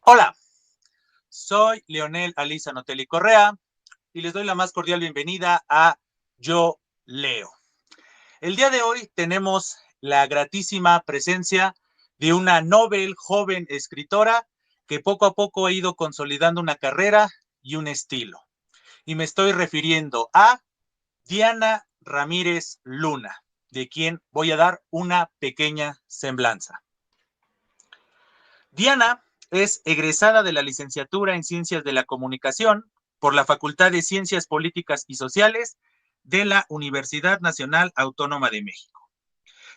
Hola, soy Leonel Aliza Notelli Correa y les doy la más cordial bienvenida a Yo Leo. El día de hoy tenemos la gratísima presencia de una Nobel joven escritora que poco a poco ha ido consolidando una carrera y un estilo. Y me estoy refiriendo a Diana Ramírez Luna, de quien voy a dar una pequeña semblanza. Diana es egresada de la licenciatura en Ciencias de la Comunicación por la Facultad de Ciencias Políticas y Sociales de la Universidad Nacional Autónoma de México.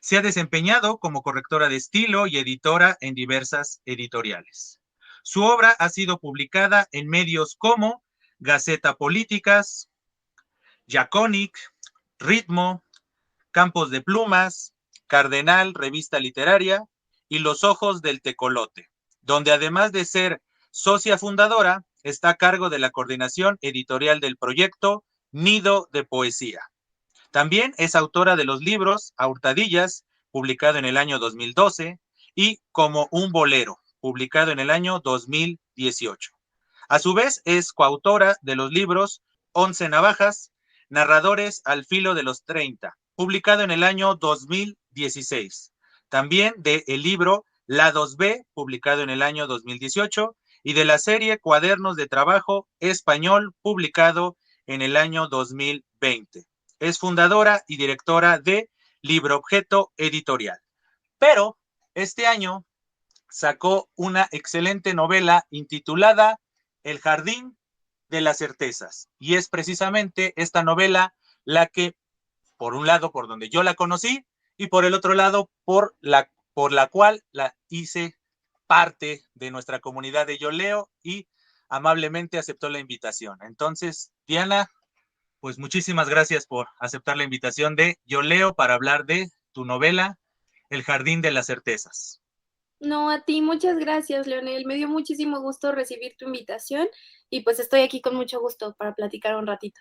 Se ha desempeñado como correctora de estilo y editora en diversas editoriales. Su obra ha sido publicada en medios como Gaceta Políticas, Yaconic, Ritmo, Campos de Plumas, Cardenal, Revista Literaria y Los Ojos del Tecolote, donde además de ser socia fundadora, está a cargo de la coordinación editorial del proyecto Nido de Poesía. También es autora de los libros A Hurtadillas, publicado en el año 2012, y Como un bolero, publicado en el año 2018. A su vez, es coautora de los libros 11 Navajas, Narradores al filo de los 30, publicado en el año 2016. También de el libro Lados B, publicado en el año 2018, y de la serie Cuadernos de Trabajo Español, publicado en el año 2020. Es fundadora y directora de Libro Objeto Editorial. Pero este año sacó una excelente novela intitulada El Jardín de las Certezas. Y es precisamente esta novela la que, por un lado, por donde yo la conocí, y por el otro lado, por la cual la hice parte de nuestra comunidad de Yo Leo y amablemente aceptó la invitación. Entonces, Diana, pues muchísimas gracias por aceptar la invitación de Yo Leo para hablar de tu novela El Jardín de las Certezas. No, a ti, muchas gracias, Leonel. Me dio muchísimo gusto recibir tu invitación y pues estoy aquí con mucho gusto para platicar un ratito.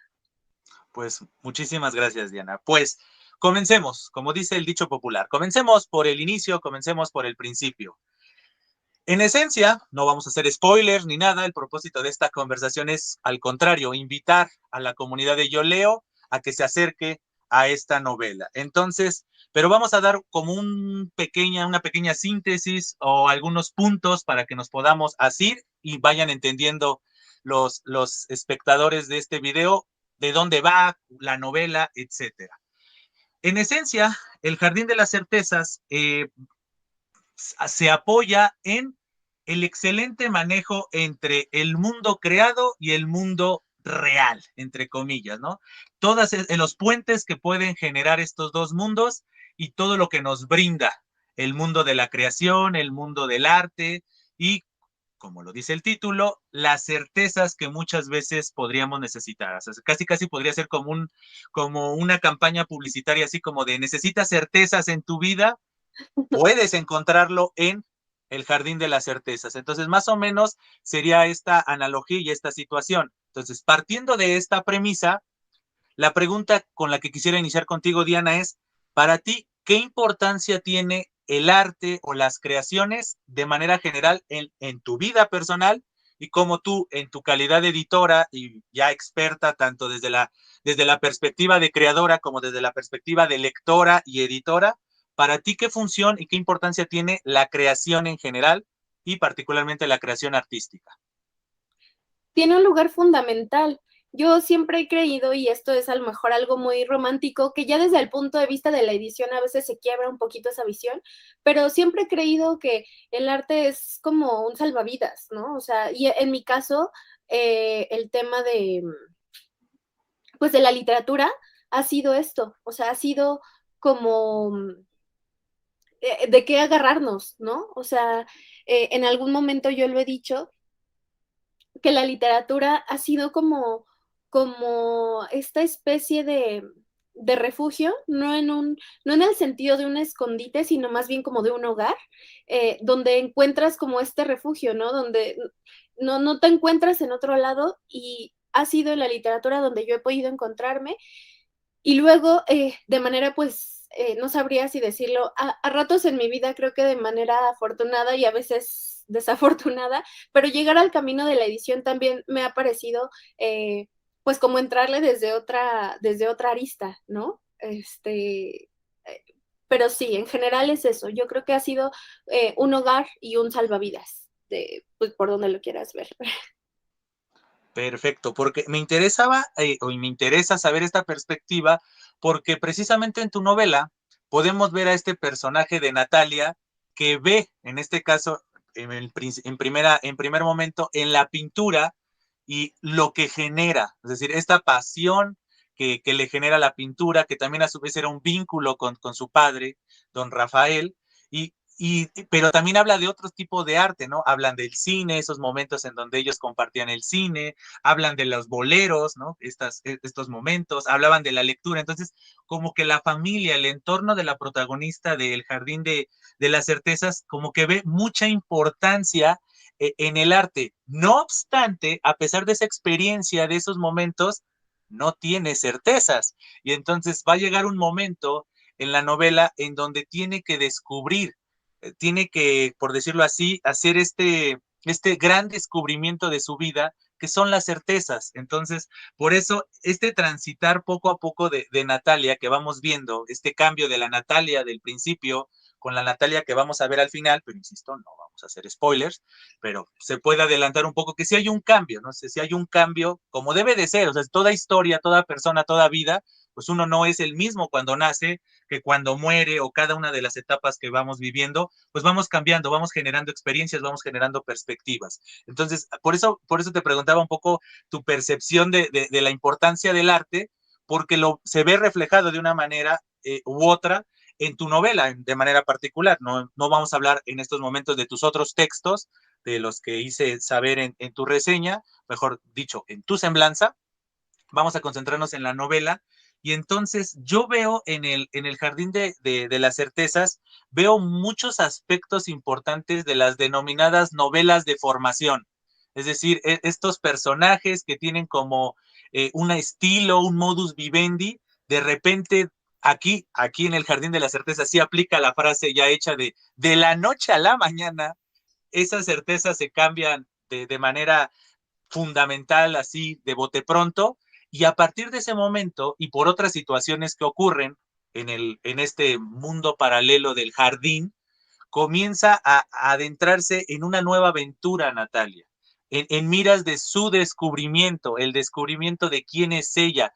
Pues muchísimas gracias, Diana. Pues comencemos, como dice el dicho popular, comencemos por el inicio, comencemos por el principio. En esencia, no vamos a hacer spoilers ni nada, el propósito de esta conversación es, al contrario, invitar a la comunidad de Yo Leo a que se acerque a esta novela. Entonces, pero vamos a dar como una pequeña síntesis o algunos puntos para que nos podamos asir y vayan entendiendo los espectadores de este video de dónde va la novela, etcétera. En esencia, El Jardín de las Certezas se apoya en el excelente manejo entre el mundo creado y el mundo real, entre comillas, ¿no? Todos los puentes que pueden generar estos dos mundos y todo lo que nos brinda el mundo de la creación, el mundo del arte y, como lo dice el título, las certezas que muchas veces podríamos necesitar. O sea, casi podría ser como una campaña publicitaria así como de necesitas certezas en tu vida, puedes encontrarlo en el Jardín de las Certezas. Entonces, más o menos sería esta analogía y esta situación. Entonces, partiendo de esta premisa, la pregunta con la que quisiera iniciar contigo, Diana, es, para ti, ¿qué importancia tiene el arte o las creaciones de manera general en tu vida personal y cómo tú, en tu calidad de editora y ya experta, tanto desde la perspectiva de creadora como desde la perspectiva de lectora y editora, para ti qué función y qué importancia tiene la creación en general y particularmente la creación artística? Tiene un lugar fundamental. Yo siempre he creído, y esto es a lo mejor algo muy romántico, que ya desde el punto de vista de la edición a veces se quiebra un poquito esa visión, pero siempre he creído que el arte es como un salvavidas, ¿no? O sea, y en mi caso, el tema pues de la literatura ha sido esto, o sea, ha sido como de qué agarrarnos, ¿no? O sea, en algún momento yo lo he dicho, que la literatura ha sido como esta especie de refugio, no en el sentido de un escondite, sino más bien como de un hogar, donde encuentras como este refugio, ¿no? Donde no te encuentras en otro lado y ha sido en la literatura donde yo he podido encontrarme y luego de manera no sabría si decirlo, a ratos en mi vida creo que de manera afortunada y a veces desafortunada, pero llegar al camino de la edición también me ha parecido, pues como entrarle desde otra arista, ¿no? Pero sí, en general es eso. Yo creo que ha sido un hogar y un salvavidas, pues por donde lo quieras ver. Perfecto, porque me interesaba o me interesa saber esta perspectiva, porque precisamente en tu novela podemos ver a este personaje de Natalia que ve, en este caso, en primer momento, en la pintura y lo que genera, es decir, esta pasión que le genera la pintura, que también a su vez era un vínculo con su padre, don Rafael, pero también habla de otro tipo de arte, ¿no? Hablan del cine, esos momentos en donde ellos compartían el cine, hablan de los boleros, ¿no? Estos momentos, hablaban de la lectura. Entonces, como que la familia, el entorno de la protagonista del Jardín de las Certezas, como que ve mucha importancia en el arte. No obstante, a pesar de esa experiencia, de esos momentos, no tiene certezas. Y entonces va a llegar un momento en la novela en donde tiene que descubrir, tiene que, por decirlo así, hacer este gran descubrimiento de su vida, que son las certezas. Entonces, por eso, este transitar poco a poco de Natalia que vamos viendo, este cambio de la Natalia del principio con la Natalia que vamos a ver al final, pero insisto, no vamos a hacer spoilers, pero se puede adelantar un poco que si hay un cambio, no sé si hay un cambio como debe de ser, o sea, toda historia, toda persona, toda vida, pues uno no es el mismo cuando nace que cuando muere o cada una de las etapas que vamos viviendo, pues vamos cambiando, vamos generando experiencias, vamos generando perspectivas. Entonces, por eso te preguntaba un poco tu percepción de la importancia del arte, porque se ve reflejado de una manera u otra en tu novela, de manera particular. No vamos a hablar en estos momentos de tus otros textos, de los que hice saber en tu reseña, mejor dicho, en tu semblanza. Vamos a concentrarnos en la novela. Y entonces yo veo en el Jardín de las Certezas, veo muchos aspectos importantes de las denominadas novelas de formación. Es decir, estos personajes que tienen como un estilo, un modus vivendi, de repente aquí en el Jardín de las Certezas sí aplica la frase ya hecha de la noche a la mañana, esas certezas se cambian de manera fundamental, así de bote pronto, y a partir de ese momento y por otras situaciones que ocurren en este mundo paralelo del jardín, comienza a adentrarse en una nueva aventura, Natalia, en miras de su descubrimiento, el descubrimiento de quién es ella,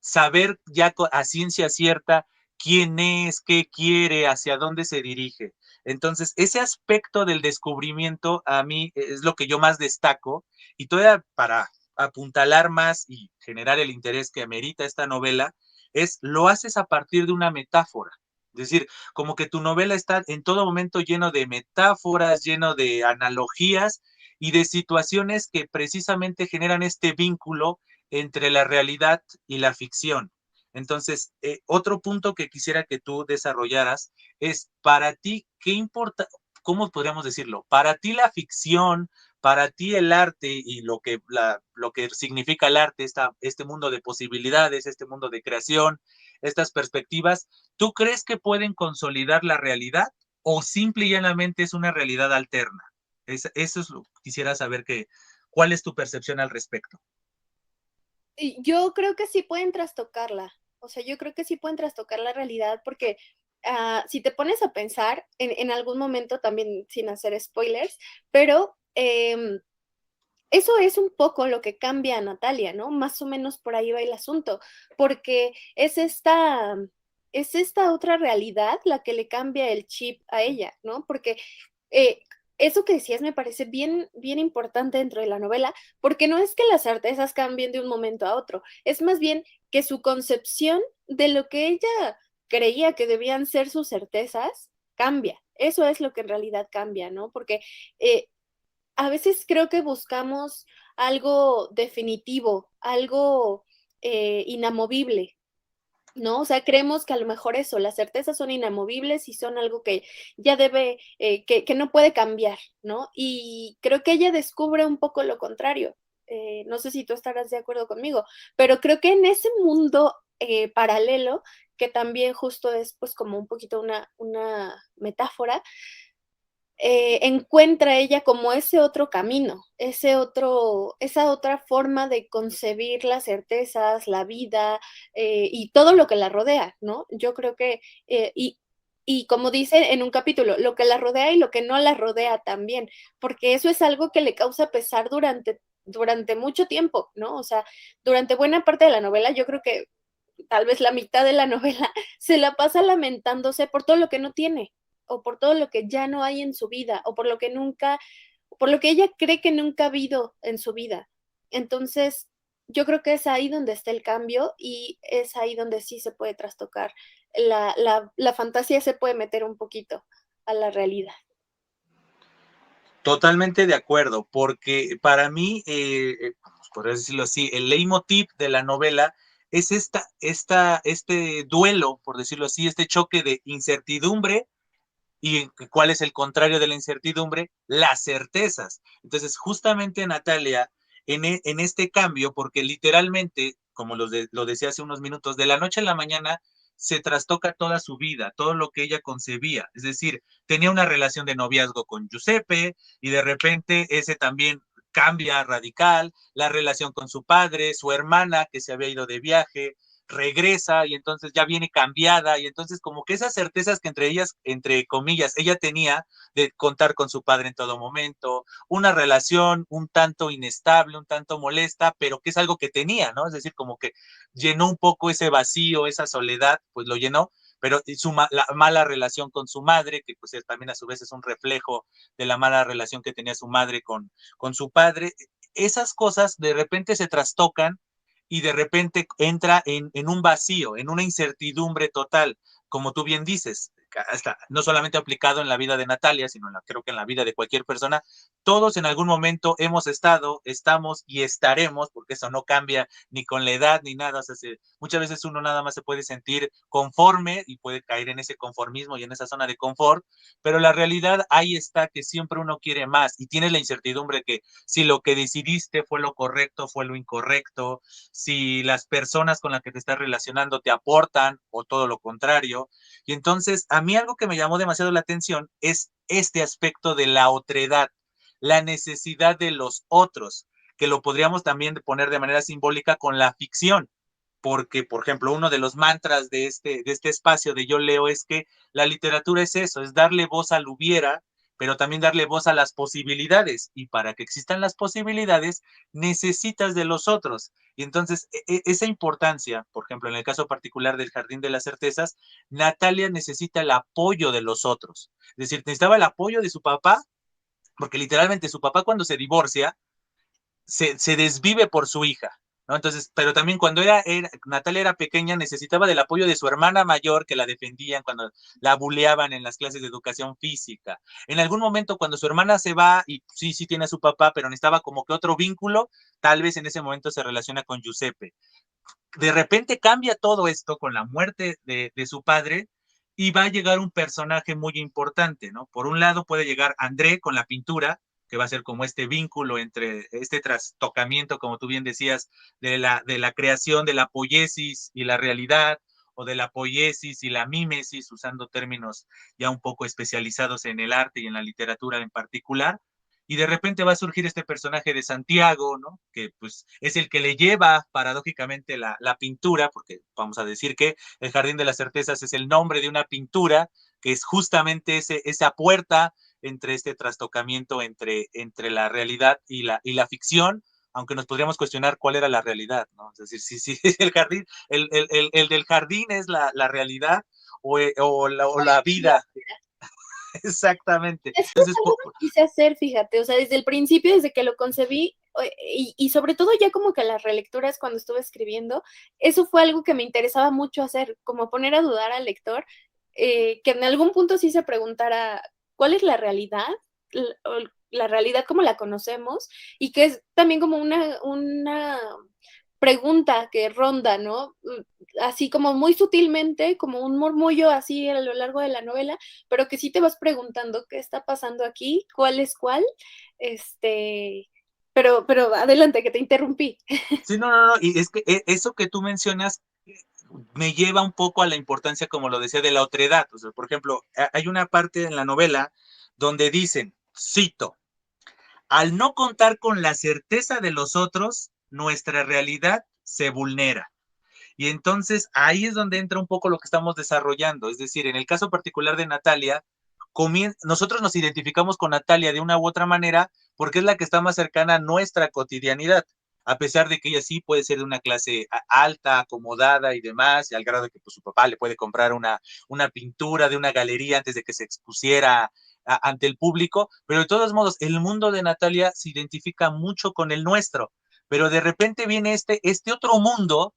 saber ya a ciencia cierta quién es, qué quiere, hacia dónde se dirige. Entonces, ese aspecto del descubrimiento a mí es lo que yo más destaco y todavía para apuntalar más y generar el interés que amerita esta novela, lo haces a partir de una metáfora. Es decir, como que tu novela está en todo momento lleno de metáforas, lleno de analogías y de situaciones que precisamente generan este vínculo entre la realidad y la ficción. Entonces, otro punto que quisiera que tú desarrollaras es para ti, ¿qué importa? ¿Cómo podríamos decirlo? Para ti la ficción, para ti el arte y lo que significa el arte, este mundo de posibilidades, este mundo de creación, estas perspectivas, ¿tú crees que pueden consolidar la realidad o simple y llanamente es una realidad alterna? Eso es lo que quisiera saber ¿cuál es tu percepción al respecto? Yo creo que sí pueden trastocarla, o sea, yo creo que sí pueden trastocar la realidad porque si te pones a pensar en algún momento también sin hacer spoilers, pero eso es un poco lo que cambia a Natalia, ¿no? Más o menos por ahí va el asunto, porque es esta otra realidad la que le cambia el chip a ella, ¿no? Porque eh, eso que decías me parece bien, bien importante dentro de la novela, porque no es que las certezas cambien de un momento a otro, es más bien que su concepción de lo que ella creía que debían ser sus certezas cambia. Eso es lo que en realidad cambia, ¿no? Porque a veces creo que buscamos algo definitivo, algo inamovible, ¿no? O sea, creemos que a lo mejor eso, las certezas son inamovibles y son algo que ya debe, que no puede cambiar, ¿no? Y creo que ella descubre un poco lo contrario. No sé si tú estarás de acuerdo conmigo, pero creo que en ese mundo paralelo, que también justo es pues como un poquito una metáfora, encuentra ella como ese otro camino, esa otra forma de concebir las certezas, la vida y todo lo que la rodea, ¿no? Yo creo que, y como dice en un capítulo, lo que la rodea y lo que no la rodea también, porque eso es algo que le causa pesar durante mucho tiempo, ¿no? O sea, durante buena parte de la novela, yo creo que tal vez la mitad de la novela se la pasa lamentándose por todo lo que no tiene, o por todo lo que ya no hay en su vida, o por lo que nunca, por lo que ella cree que nunca ha habido en su vida. Entonces, yo creo que es ahí donde está el cambio y es ahí donde sí se puede trastocar. La fantasía se puede meter un poquito a la realidad. Totalmente de acuerdo, porque para mí, por decirlo así, el leitmotiv de la novela es este duelo, por decirlo así, este choque de incertidumbre y cuál es el contrario de la incertidumbre, las certezas. Entonces, justamente Natalia, en este cambio, porque literalmente, como lo decía hace unos minutos, de la noche a la mañana se trastoca toda su vida, todo lo que ella concebía. Es decir, tenía una relación de noviazgo con Giuseppe y de repente ese también cambia radical, la relación con su padre, su hermana que se había ido de viaje, regresa y entonces ya viene cambiada y entonces como que esas certezas que entre ellas, entre comillas, ella tenía de contar con su padre en todo momento, una relación un tanto inestable, un tanto molesta, pero que es algo que tenía, ¿no? Es decir, como que llenó un poco ese vacío, esa soledad, pues lo llenó, pero la mala relación con su madre, que pues también a su vez es un reflejo de la mala relación que tenía su madre con su padre, esas cosas de repente se trastocan y de repente entra en un vacío, en una incertidumbre total, como tú bien dices, hasta, no solamente aplicado en la vida de Natalia, sino creo que en la vida de cualquier persona, todos en algún momento hemos estado, estamos y estaremos, porque eso no cambia ni con la edad ni nada, o sea, muchas veces uno nada más se puede sentir conforme y puede caer en ese conformismo y en esa zona de confort, pero la realidad ahí está que siempre uno quiere más y tienes la incertidumbre que si lo que decidiste fue lo correcto, fue lo incorrecto, si las personas con las que te estás relacionando te aportan o todo lo contrario. Y entonces, a mí algo que me llamó demasiado la atención es este aspecto de la otredad, la necesidad de los otros, que lo podríamos también poner de manera simbólica con la ficción. Porque, por ejemplo, uno de los mantras de este espacio de Yo Leo es que la literatura es eso, es darle voz al hubiera, pero también darle voz a las posibilidades. Y para que existan las posibilidades, necesitas de los otros. Y entonces, esa importancia, por ejemplo, en el caso particular del Jardín de las Certezas, Natalia necesita el apoyo de los otros. Es decir, necesitaba el apoyo de su papá, porque literalmente su papá cuando se divorcia, se desvive por su hija, ¿no? Entonces, pero también cuando Natalia era pequeña, necesitaba del apoyo de su hermana mayor que la defendían cuando la buleaban en las clases de educación física. En algún momento, cuando su hermana se va y sí, sí tiene a su papá, pero necesitaba como que otro vínculo, tal vez en ese momento se relaciona con Giuseppe. De repente cambia todo esto con la muerte de su padre y va a llegar un personaje muy importante, ¿no? Por un lado puede llegar André con la pintura, que va a ser como este vínculo entre este trastocamiento, como tú bien decías, de la creación de la poiesis y la realidad, o de la poiesis y la mímesis, usando términos ya un poco especializados en el arte y en la literatura en particular. Y de repente va a surgir este personaje de Santiago, ¿no? Que pues es el que le lleva paradójicamente la pintura, porque vamos a decir que el Jardín de las Certezas es el nombre de una pintura, que es justamente esa puerta entre este trastocamiento entre la realidad y la ficción, aunque nos podríamos cuestionar cuál era la realidad, ¿no? Es decir, si el jardín, el del jardín es la realidad o la vida. Exactamente. Eso es Entonces, algo que quise hacer, fíjate, o sea, desde el principio, desde que lo concebí, y sobre todo ya como que las relecturas cuando estuve escribiendo, eso fue algo que me interesaba mucho hacer, como poner a dudar al lector, que en algún punto sí se preguntara cuál es la realidad, la realidad como la conocemos, y que es también como una pregunta que ronda, ¿no? Así como muy sutilmente, como un murmullo así a lo largo de la novela, pero que sí te vas preguntando qué está pasando aquí, cuál es cuál, pero adelante, que te interrumpí. sí, no, no, no, y es que eso que tú mencionas me lleva un poco a la importancia, como lo decía, de la otredad. O sea, por ejemplo, hay una parte en la novela donde dicen, cito, al no contar con la certeza de los otros, nuestra realidad se vulnera. Y entonces ahí es donde entra un poco lo que estamos desarrollando. Es decir, en el caso particular de Natalia, nosotros nos identificamos con Natalia de una u otra manera porque es la que está más cercana a nuestra cotidianidad, a pesar de que ella sí puede ser de una clase alta, acomodada y demás, y al grado de que pues, su papá le puede comprar una pintura de una galería antes de que se expusiera ante el público, pero de todos modos, el mundo de Natalia se identifica mucho con el nuestro, pero de repente viene este otro mundo,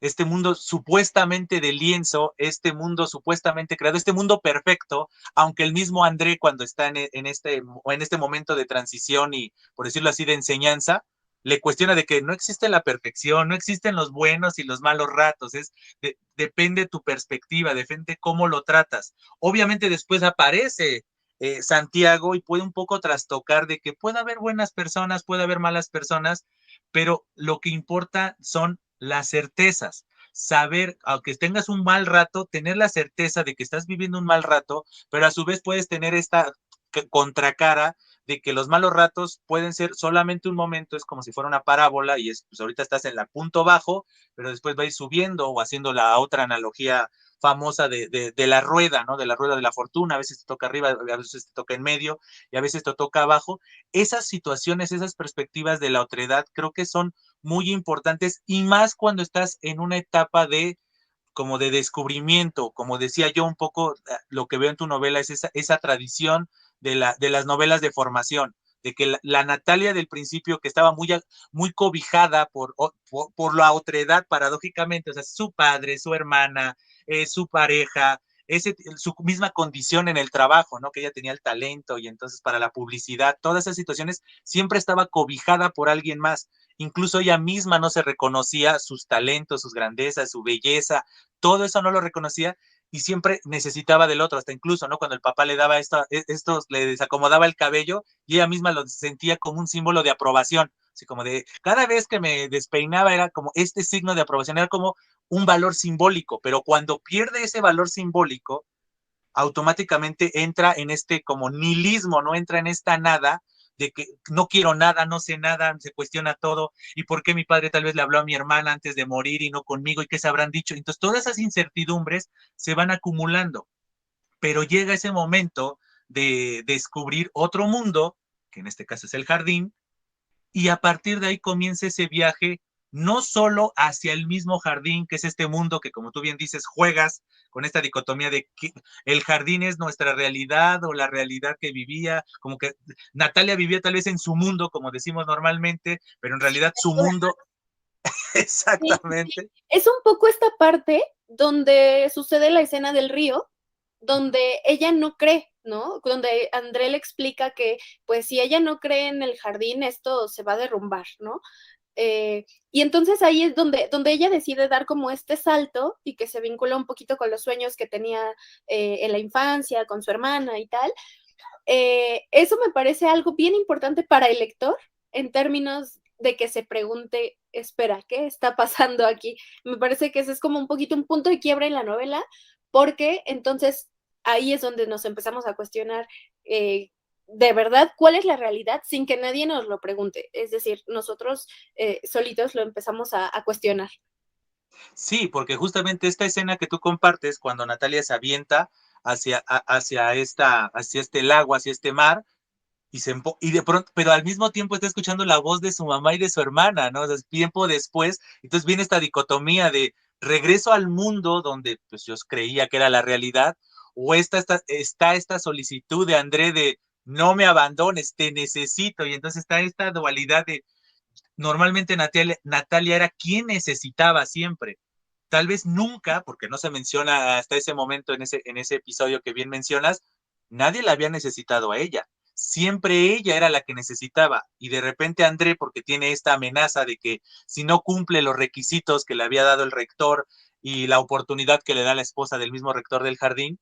este mundo supuestamente de lienzo, este mundo supuestamente creado, este mundo perfecto, aunque el mismo André cuando está en este momento de transición y, por decirlo así, de enseñanza, le cuestiona de que no existe la perfección, no existen los buenos y los malos ratos, depende tu perspectiva, depende cómo lo tratas. Obviamente después aparece Santiago y puede un poco trastocar de que puede haber buenas personas, puede haber malas personas, pero lo que importa son las certezas. Saber, aunque tengas un mal rato, tener la certeza de que estás viviendo un mal rato, pero a su vez puedes tener esta contracara de que los malos ratos pueden ser solamente un momento, es como si fuera una parábola y pues ahorita estás en el punto bajo, pero después va a ir subiendo o haciendo la otra analogía famosa de la rueda, ¿no? De la rueda de la fortuna, a veces te toca arriba, a veces te toca en medio y a veces te toca abajo. Esas situaciones, esas perspectivas de la otredad creo que son muy importantes y más cuando estás en una etapa de como de descubrimiento, como decía yo un poco, lo que veo en tu novela es esa tradición de las novelas de formación, de que la Natalia del principio que estaba muy cobijada por la otredad paradójicamente, o sea, su padre, su hermana, su pareja, su misma condición en el trabajo, ¿no? Que ella tenía el talento y entonces para la publicidad, todas esas situaciones siempre estaba cobijada por alguien más. Incluso ella misma no se reconocía sus talentos, sus grandezas, su belleza, todo eso no lo reconocía y siempre necesitaba del otro, hasta incluso, ¿no? Cuando el papá le daba esto, le desacomodaba el cabello y ella misma lo sentía como un símbolo de aprobación, así como de, cada vez que me despeinaba era como este signo de aprobación, era como un valor simbólico, pero cuando pierde ese valor simbólico, automáticamente entra en este como nihilismo, no entra en esta nada de que no quiero nada, no sé nada, se cuestiona todo, y por qué mi padre tal vez le habló a mi hermana antes de morir y no conmigo, y qué se habrán dicho. Entonces, todas esas incertidumbres se van acumulando, pero llega ese momento de descubrir otro mundo, que en este caso es el jardín, y a partir de ahí comienza ese viaje no solo hacia el mismo jardín, que es este mundo que, como tú bien dices, juegas con esta dicotomía de que el jardín es nuestra realidad o la realidad que vivía, como que Natalia vivía tal vez en su mundo, como decimos normalmente, pero en realidad su mundo, Sí, exactamente. es un poco esta parte donde sucede la escena del río, donde ella no cree, ¿no? Donde André le explica que, pues, si ella no cree en el jardín, esto se va a derrumbar, ¿no? Y entonces ahí es donde ella decide dar como este salto y que se vincula un poquito con los sueños que tenía en la infancia, con su hermana y tal. Eso me parece algo bien importante para el lector en términos de que se pregunte, espera, ¿qué está pasando aquí? Me parece que ese es como un poquito un punto de quiebra en la novela, porque entonces ahí es donde nos empezamos a cuestionar de verdad cuál es la realidad sin que nadie nos lo pregunte. Es decir, nosotros solitos lo empezamos a cuestionar. Sí, porque justamente esta escena que tú compartes, cuando Natalia se avienta hacia este lago, hacia este mar, y de pronto, pero al mismo tiempo está escuchando la voz de su mamá y de su hermana, ¿no? O sea, tiempo después, entonces viene esta dicotomía de regreso al mundo donde pues yo creía que era la realidad, o está esta solicitud de André de no me abandones, te necesito, y entonces está esta dualidad de normalmente Natalia era quien necesitaba siempre. Tal vez nunca, porque no se menciona hasta ese momento en ese episodio que bien mencionas, nadie la había necesitado a ella. Siempre ella era la que necesitaba. Y de repente André, porque tiene esta amenaza de que si no cumple los requisitos que le había dado el rector y la oportunidad que le da la esposa del mismo rector del jardín,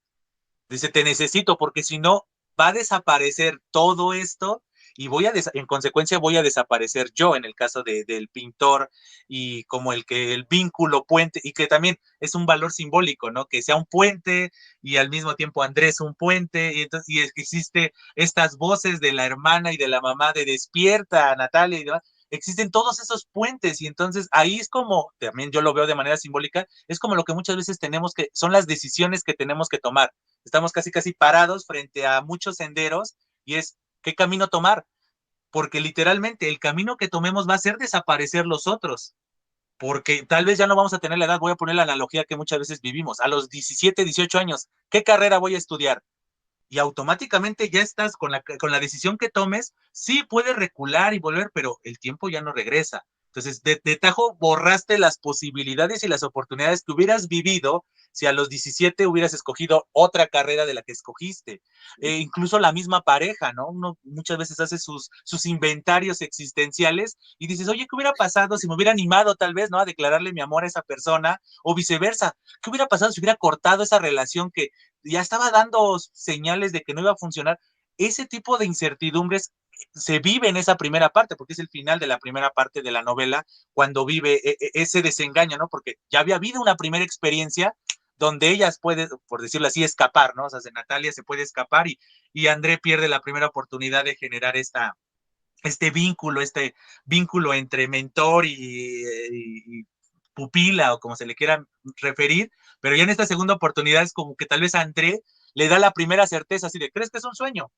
dice, te necesito porque si no, va a desaparecer todo esto y en consecuencia voy a desaparecer yo en el caso del pintor y como el vínculo puente y que también es un valor simbólico, ¿no? Que sea un puente y al mismo tiempo Andrés un puente y entonces y existe estas voces de la hermana y de la mamá de despierta, Natalia y demás. Existen todos esos puentes y entonces ahí es como, también yo lo veo de manera simbólica, es como lo que muchas veces tenemos que, son las decisiones que tenemos que tomar. Estamos casi parados frente a muchos senderos y es, ¿qué camino tomar? Porque literalmente el camino que tomemos va a hacer desaparecer los otros, porque tal vez ya no vamos a tener la edad, voy a poner la analogía que muchas veces vivimos, a los 17, 18 años, ¿qué carrera voy a estudiar? Y automáticamente ya estás con la decisión que tomes, sí puedes recular y volver, pero el tiempo ya no regresa. Entonces, de tajo borraste las posibilidades y las oportunidades que hubieras vivido si a los 17 hubieras escogido otra carrera de la que escogiste. Incluso la misma pareja, ¿no? Uno muchas veces hace sus inventarios existenciales y dices, oye, ¿qué hubiera pasado si me hubiera animado tal vez, ¿no? A declararle mi amor a esa persona o viceversa? ¿Qué hubiera pasado si hubiera cortado esa relación que ya estaba dando señales de que no iba a funcionar? Ese tipo de incertidumbres se vive en esa primera parte, porque es el final de la primera parte de la novela, cuando vive ese desengaño, ¿no? Porque ya había habido una primera experiencia donde ellas pueden, por decirlo así, escapar, ¿no? O sea, de Natalia se puede escapar y André pierde la primera oportunidad de generar este vínculo entre mentor y pupila o como se le quiera referir, pero ya en esta segunda oportunidad es como que tal vez a André le da la primera certeza así de, ¿crees que es un sueño?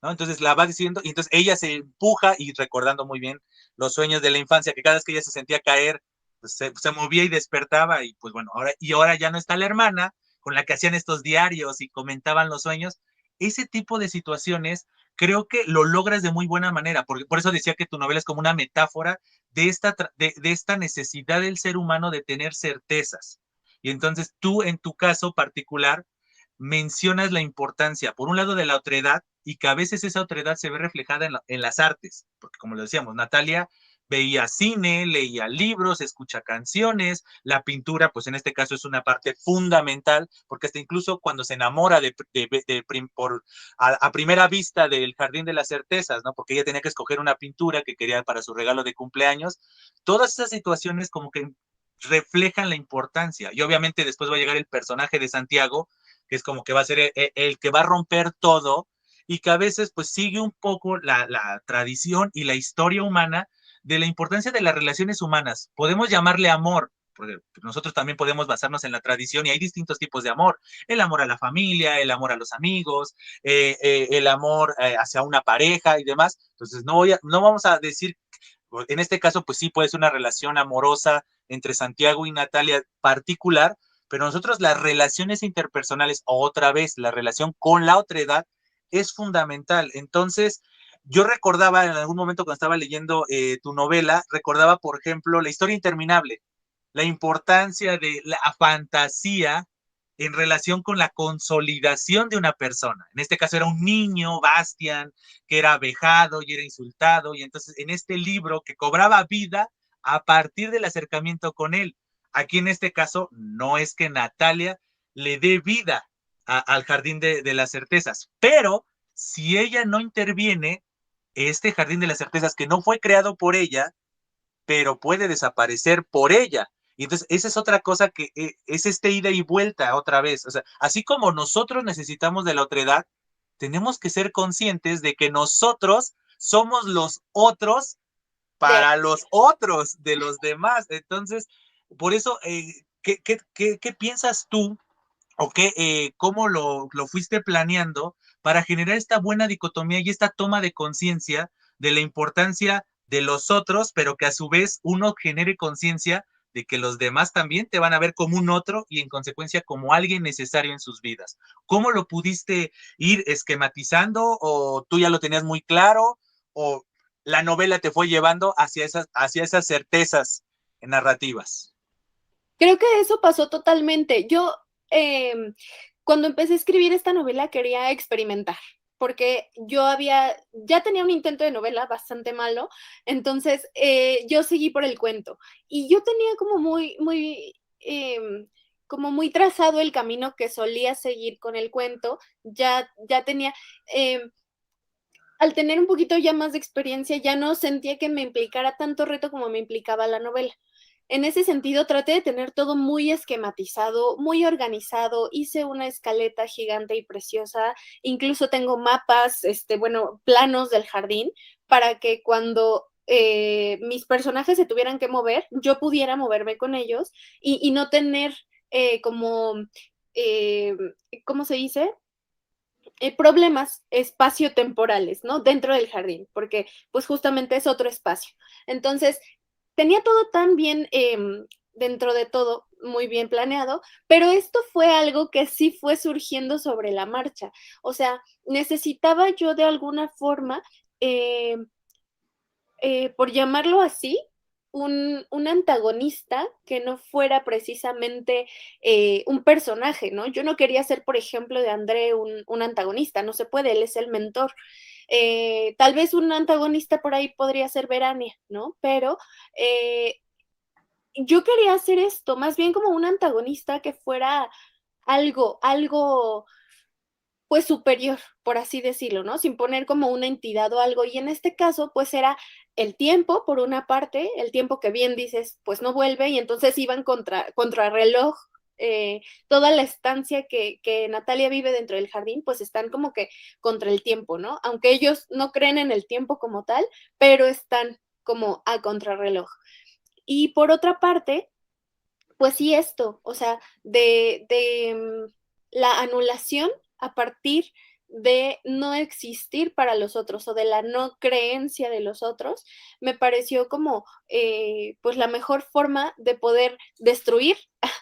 ¿No? Entonces la va diciendo y entonces ella se empuja y recordando muy bien los sueños de la infancia, que cada vez que ella se sentía caer, pues se movía y despertaba y pues bueno, ahora ya no está la hermana con la que hacían estos diarios y comentaban los sueños. Ese tipo de situaciones creo que lo logras de muy buena manera, porque por eso decía que tu novela es como una metáfora de esta necesidad del ser humano de tener certezas. Y entonces tú, en tu caso particular, mencionas la importancia, por un lado, de la otredad y que a veces esa otredad se ve reflejada en las artes, porque como lo decíamos, Natalia veía cine, leía libros, escucha canciones, la pintura, pues en este caso es una parte fundamental, porque hasta incluso cuando se enamora a primera vista del Jardín de las Certezas, ¿no? Porque ella tenía que escoger una pintura que quería para su regalo de cumpleaños, todas esas situaciones como que reflejan la importancia. Y obviamente después va a llegar el personaje de Santiago, que es como que va a ser el que va a romper todo y que a veces pues sigue un poco la tradición y la historia humana de la importancia de las relaciones humanas. Podemos llamarle amor, porque nosotros también podemos basarnos en la tradición y hay distintos tipos de amor. El amor a la familia, el amor a los amigos, el amor hacia una pareja y demás. Entonces no vamos a decir, en este caso pues sí puede ser una relación amorosa entre Santiago y Natalia particular, pero nosotros las relaciones interpersonales, otra vez, la relación con la otra edad es fundamental. Entonces, yo recordaba en algún momento cuando estaba leyendo tu novela, recordaba, por ejemplo, La historia interminable, la importancia de la fantasía en relación con la consolidación de una persona. En este caso era un niño, Bastian, que era vejado y era insultado, y entonces en este libro que cobraba vida a partir del acercamiento con él. Aquí en este caso no es que Natalia le dé vida al jardín de las certezas, pero si ella no interviene, este jardín de las certezas que no fue creado por ella, pero puede desaparecer por ella. Y entonces, esa es otra cosa que es este ida y vuelta otra vez. O sea, así como nosotros necesitamos de la otredad, tenemos que ser conscientes de que nosotros somos los otros De, para los otros de los demás. Entonces, por eso, ¿qué piensas tú o cómo lo fuiste planeando para generar esta buena dicotomía y esta toma de conciencia de la importancia de los otros, pero que a su vez uno genere conciencia de que los demás también te van a ver como un otro y en consecuencia como alguien necesario en sus vidas? ¿Cómo lo pudiste ir esquematizando o tú ya lo tenías muy claro o la novela te fue llevando hacia esas certezas narrativas? Creo que eso pasó totalmente. Yo, cuando empecé a escribir esta novela, quería experimentar, porque ya tenía un intento de novela bastante malo, entonces yo seguí por el cuento. Y yo tenía como muy trazado el camino que solía seguir con el cuento, ya tenía, al tener un poquito ya más de experiencia, ya no sentía que me implicara tanto reto como me implicaba la novela. En ese sentido, traté de tener todo muy esquematizado, muy organizado, hice una escaleta gigante y preciosa, incluso tengo mapas, bueno, planos del jardín, para que cuando mis personajes se tuvieran que mover, yo pudiera moverme con ellos y no tener como, eh, ¿cómo se dice? Problemas espaciotemporales, ¿no? Dentro del jardín, porque pues justamente es otro espacio. Entonces, tenía todo tan bien, dentro de todo, muy bien planeado, pero esto fue algo que sí fue surgiendo sobre la marcha. O sea, necesitaba yo de alguna forma eh, por llamarlo así, un antagonista que no fuera precisamente un personaje, ¿no? Yo no quería ser, por ejemplo, de André un antagonista, no se puede, él es el mentor. Tal vez un antagonista por ahí podría ser Verania, ¿no? Pero yo quería hacer esto, más bien como un antagonista que fuera algo pues superior, por así decirlo, ¿no? Sin poner como una entidad o algo. Y en este caso, pues era el tiempo, por una parte, el tiempo que bien dices, pues no vuelve, y entonces iban contra reloj. Toda la estancia que Natalia vive dentro del jardín, pues están como que contra el tiempo, ¿no? Aunque ellos no creen en el tiempo como tal, pero están como a contrarreloj. Y por otra parte, pues sí, esto, o sea, de la anulación a partir de no existir para los otros o de la no creencia de los otros, me pareció como pues la mejor forma de poder destruir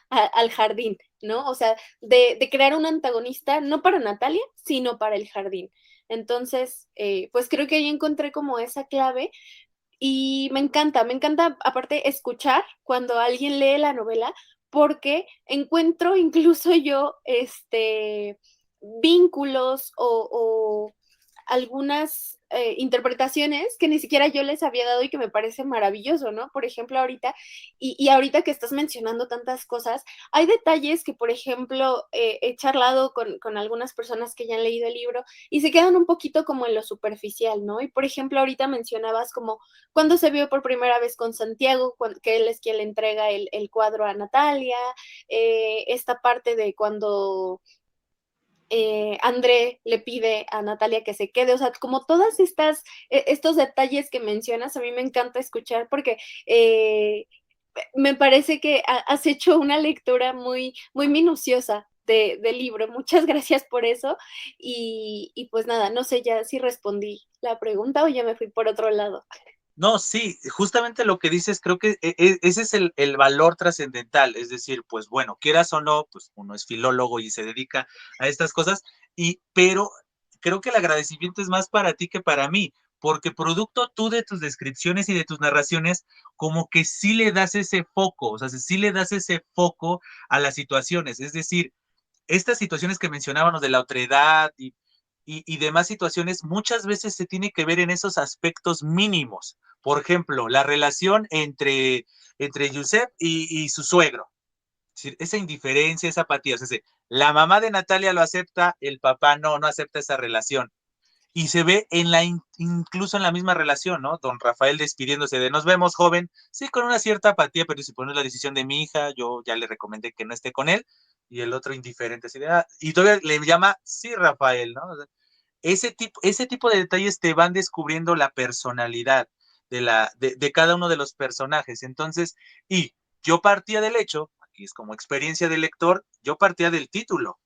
al jardín, ¿no? O sea, de crear un antagonista no para Natalia, sino para el jardín. Entonces, pues creo que ahí encontré como esa clave y me encanta aparte escuchar cuando alguien lee la novela, porque encuentro incluso yo vínculos o algunas interpretaciones que ni siquiera yo les había dado y que me parece maravilloso, ¿no? Por ejemplo, ahorita, y ahorita que estás mencionando tantas cosas, hay detalles que, por ejemplo, he charlado con algunas personas que ya han leído el libro y se quedan un poquito como en lo superficial, ¿no? Y, por ejemplo, ahorita mencionabas como cuando se vio por primera vez con Santiago, que él es quien le entrega el cuadro a Natalia, esta parte de cuando André le pide a Natalia que se quede, o sea, como todas estos detalles que mencionas, a mí me encanta escuchar porque me parece que has hecho una lectura muy, muy minuciosa del libro. Muchas gracias por eso. Y pues nada, no sé ya si respondí la pregunta o ya me fui por otro lado. No, sí, justamente lo que dices, creo que ese es el valor trascendental, es decir, pues bueno, quieras o no, pues uno es filólogo y se dedica a estas cosas, pero creo que el agradecimiento es más para ti que para mí, porque producto tú de tus descripciones y de tus narraciones, como que sí le das ese foco, o sea, sí le das ese foco a las situaciones, es decir, estas situaciones que mencionábamos de la otredad y demás situaciones, muchas veces se tiene que ver en esos aspectos mínimos. Por ejemplo, la relación entre Giuseppe y su suegro. Es decir, esa indiferencia, esa apatía. O sea, la mamá de Natalia lo acepta, el papá no acepta esa relación. Y se ve incluso en la misma relación, ¿no? Don Rafael despidiéndose de nos vemos, joven, sí, con una cierta apatía, pero si pones la decisión de mi hija, yo ya le recomendé que no esté con él, y el otro indiferente, así de, y todavía le llama, sí, Rafael, ¿no? O sea, ese tipo de detalles te van descubriendo la personalidad de cada uno de los personajes. Entonces, y yo partía del hecho, aquí es como experiencia de lector, yo partía del título.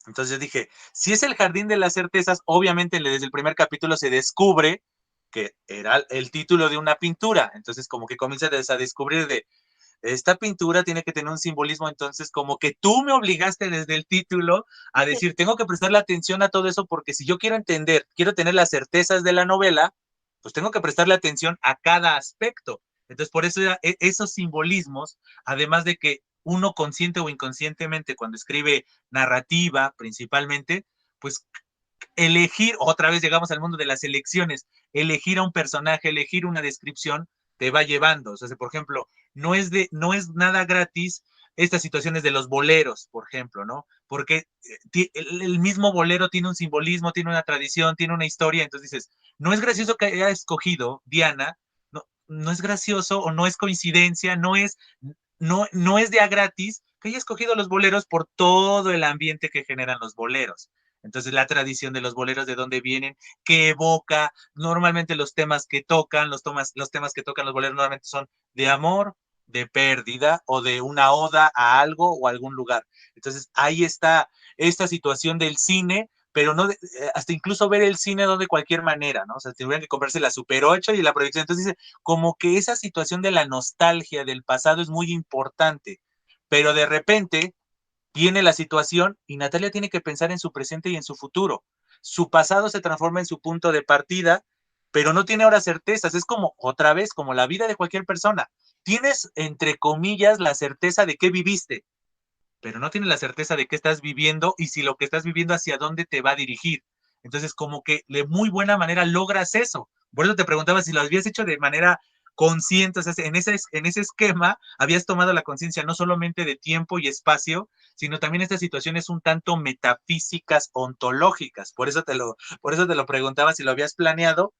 Entonces dije, si es el jardín de las certezas, obviamente desde el primer capítulo se descubre que era el título de una pintura. Entonces como que comienzas a descubrir de, esta pintura tiene que tener un simbolismo, entonces como que tú me obligaste desde el título a decir, tengo que prestarle atención a todo eso porque si yo quiero entender, quiero tener las certezas de la novela, pues tengo que prestarle atención a cada aspecto. Entonces por eso esos simbolismos, además de que uno consciente o inconscientemente cuando escribe narrativa principalmente, pues elegir, otra vez llegamos al mundo de las elecciones, elegir a un personaje, elegir una descripción, te va llevando. O sea, por ejemplo, no es nada gratis estas situaciones de los boleros, por ejemplo, ¿no? Porque el mismo bolero tiene un simbolismo, tiene una tradición, tiene una historia, entonces dices, no es gracioso que haya escogido Diana, no, no es gracioso o no es coincidencia, no es de a gratis que haya escogido los boleros por todo el ambiente que generan los boleros. Entonces, la tradición de los boleros, de dónde vienen, qué evoca, normalmente los temas que tocan, los temas que tocan los boleros normalmente son de amor, de pérdida o de una oda a algo o a algún lugar. Entonces, ahí está esta situación del cine, pero no hasta incluso ver el cine de cualquier manera, ¿no? O sea, tendrían que comprarse la Super 8 y la proyección. Entonces dice, como que esa situación de la nostalgia del pasado es muy importante, pero de repente viene la situación y Natalia tiene que pensar en su presente y en su futuro. Su pasado se transforma en su punto de partida, pero no tiene ahora certezas. Es como, otra vez, como la vida de cualquier persona. Tienes, entre comillas, la certeza de qué viviste, pero no tienes la certeza de qué estás viviendo y si lo que estás viviendo hacia dónde te va a dirigir. Entonces, como que de muy buena manera logras eso. Por eso te preguntaba si lo habías hecho de manera consciente, o sea, en ese esquema habías tomado la conciencia no solamente de tiempo y espacio, sino también estas situaciones un tanto metafísicas, ontológicas. Por eso te lo preguntaba si lo habías planeado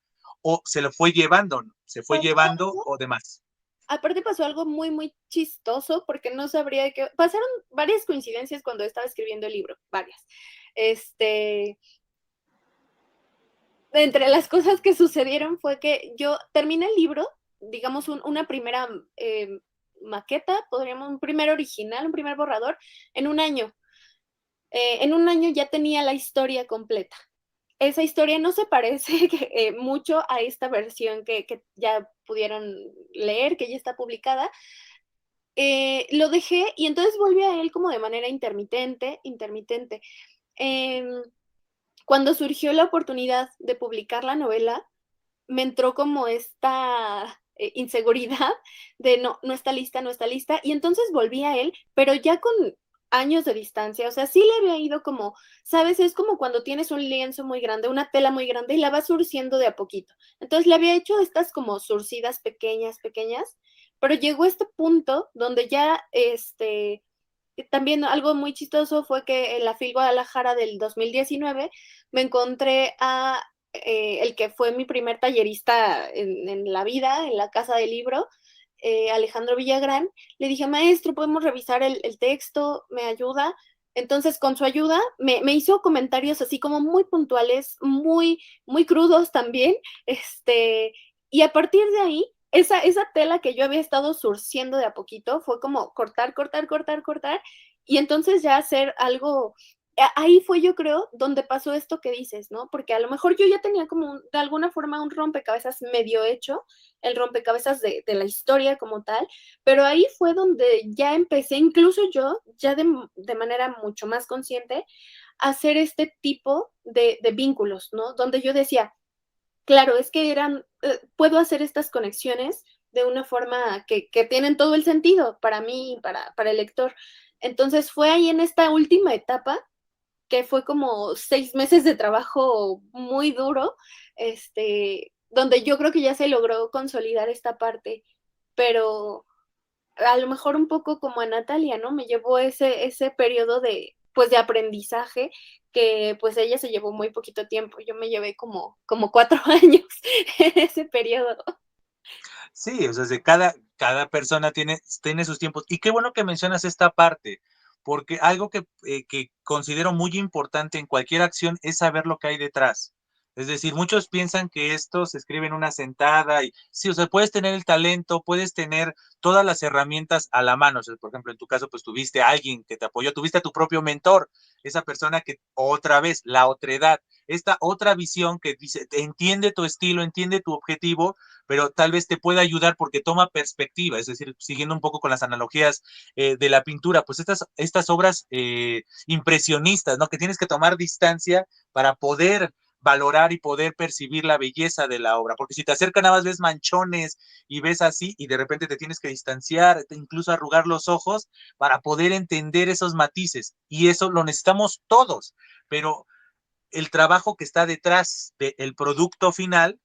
o se lo fue llevando, se fue llevando o demás. Aparte pasó algo muy, muy chistoso porque no sabría de qué. Pasaron varias coincidencias cuando estaba escribiendo el libro, varias. Entre las cosas que sucedieron fue que yo terminé el libro, digamos, una primera maqueta, podríamos, un primer original, un primer borrador, en un año. En un año ya tenía la historia completa. Esa historia no se parece mucho a esta versión que ya pudieron leer, que ya está publicada. Lo dejé y entonces volví a él como de manera intermitente. Eh, Cuando surgió la oportunidad de publicar la novela, me entró como esta inseguridad de no, no está lista, no está lista, y entonces volví a él, pero ya con años de distancia, o sea, sí le había ido como, sabes, es como cuando tienes un lienzo muy grande, una tela muy grande y la vas surciendo de a poquito. Entonces le había hecho estas como surcidas pequeñas, pequeñas, pero llegó este punto donde ya, también algo muy chistoso fue que en la FIL Guadalajara del 2019 me encontré a el que fue mi primer tallerista en la vida, en la casa del libro, Alejandro Villagrán. Le dije, maestro, ¿podemos revisar el texto? ¿Me ayuda? Entonces, con su ayuda, me hizo comentarios así como muy puntuales, muy, muy crudos también. Y a partir de ahí, esa tela que yo había estado surciendo de a poquito fue como cortar, cortar, cortar, cortar, y entonces ya hacer algo. Ahí fue, yo creo, donde pasó esto que dices, ¿no? Porque a lo mejor yo ya tenía como de alguna forma un rompecabezas medio hecho, el rompecabezas de la historia como tal, pero ahí fue donde ya empecé, incluso yo, ya de manera mucho más consciente, a hacer este tipo de vínculos, ¿no? Donde yo decía, claro, es que puedo hacer estas conexiones de una forma que tienen todo el sentido para mí y para el lector. Entonces fue ahí en esta última etapa que fue como 6 meses de trabajo muy duro, donde yo creo que ya se logró consolidar esta parte, pero a lo mejor un poco como a Natalia, ¿no? Me llevó ese periodo pues de aprendizaje que pues ella se llevó muy poquito tiempo, yo me llevé como 4 años en ese periodo. Sí, o sea, cada persona tiene sus tiempos. Y qué bueno que mencionas esta parte, porque algo que considero muy importante en cualquier acción es saber lo que hay detrás. Es decir, muchos piensan que esto se escribe en una sentada y sí, o sea, puedes tener el talento, puedes tener todas las herramientas a la mano. O sea, por ejemplo, en tu caso, pues tuviste a alguien que te apoyó, tuviste a tu propio mentor, esa persona que otra vez, la otredad, esta otra visión que dice, entiende tu estilo, entiende tu objetivo, pero tal vez te pueda ayudar porque toma perspectiva, es decir, siguiendo un poco con las analogías de la pintura, pues estas obras impresionistas, ¿no? Que tienes que tomar distancia para poder valorar y poder percibir la belleza de la obra, porque si te acercan nada más ves manchones y ves así y de repente te tienes que distanciar, incluso arrugar los ojos para poder entender esos matices y eso lo necesitamos todos, pero el trabajo que está detrás del producto final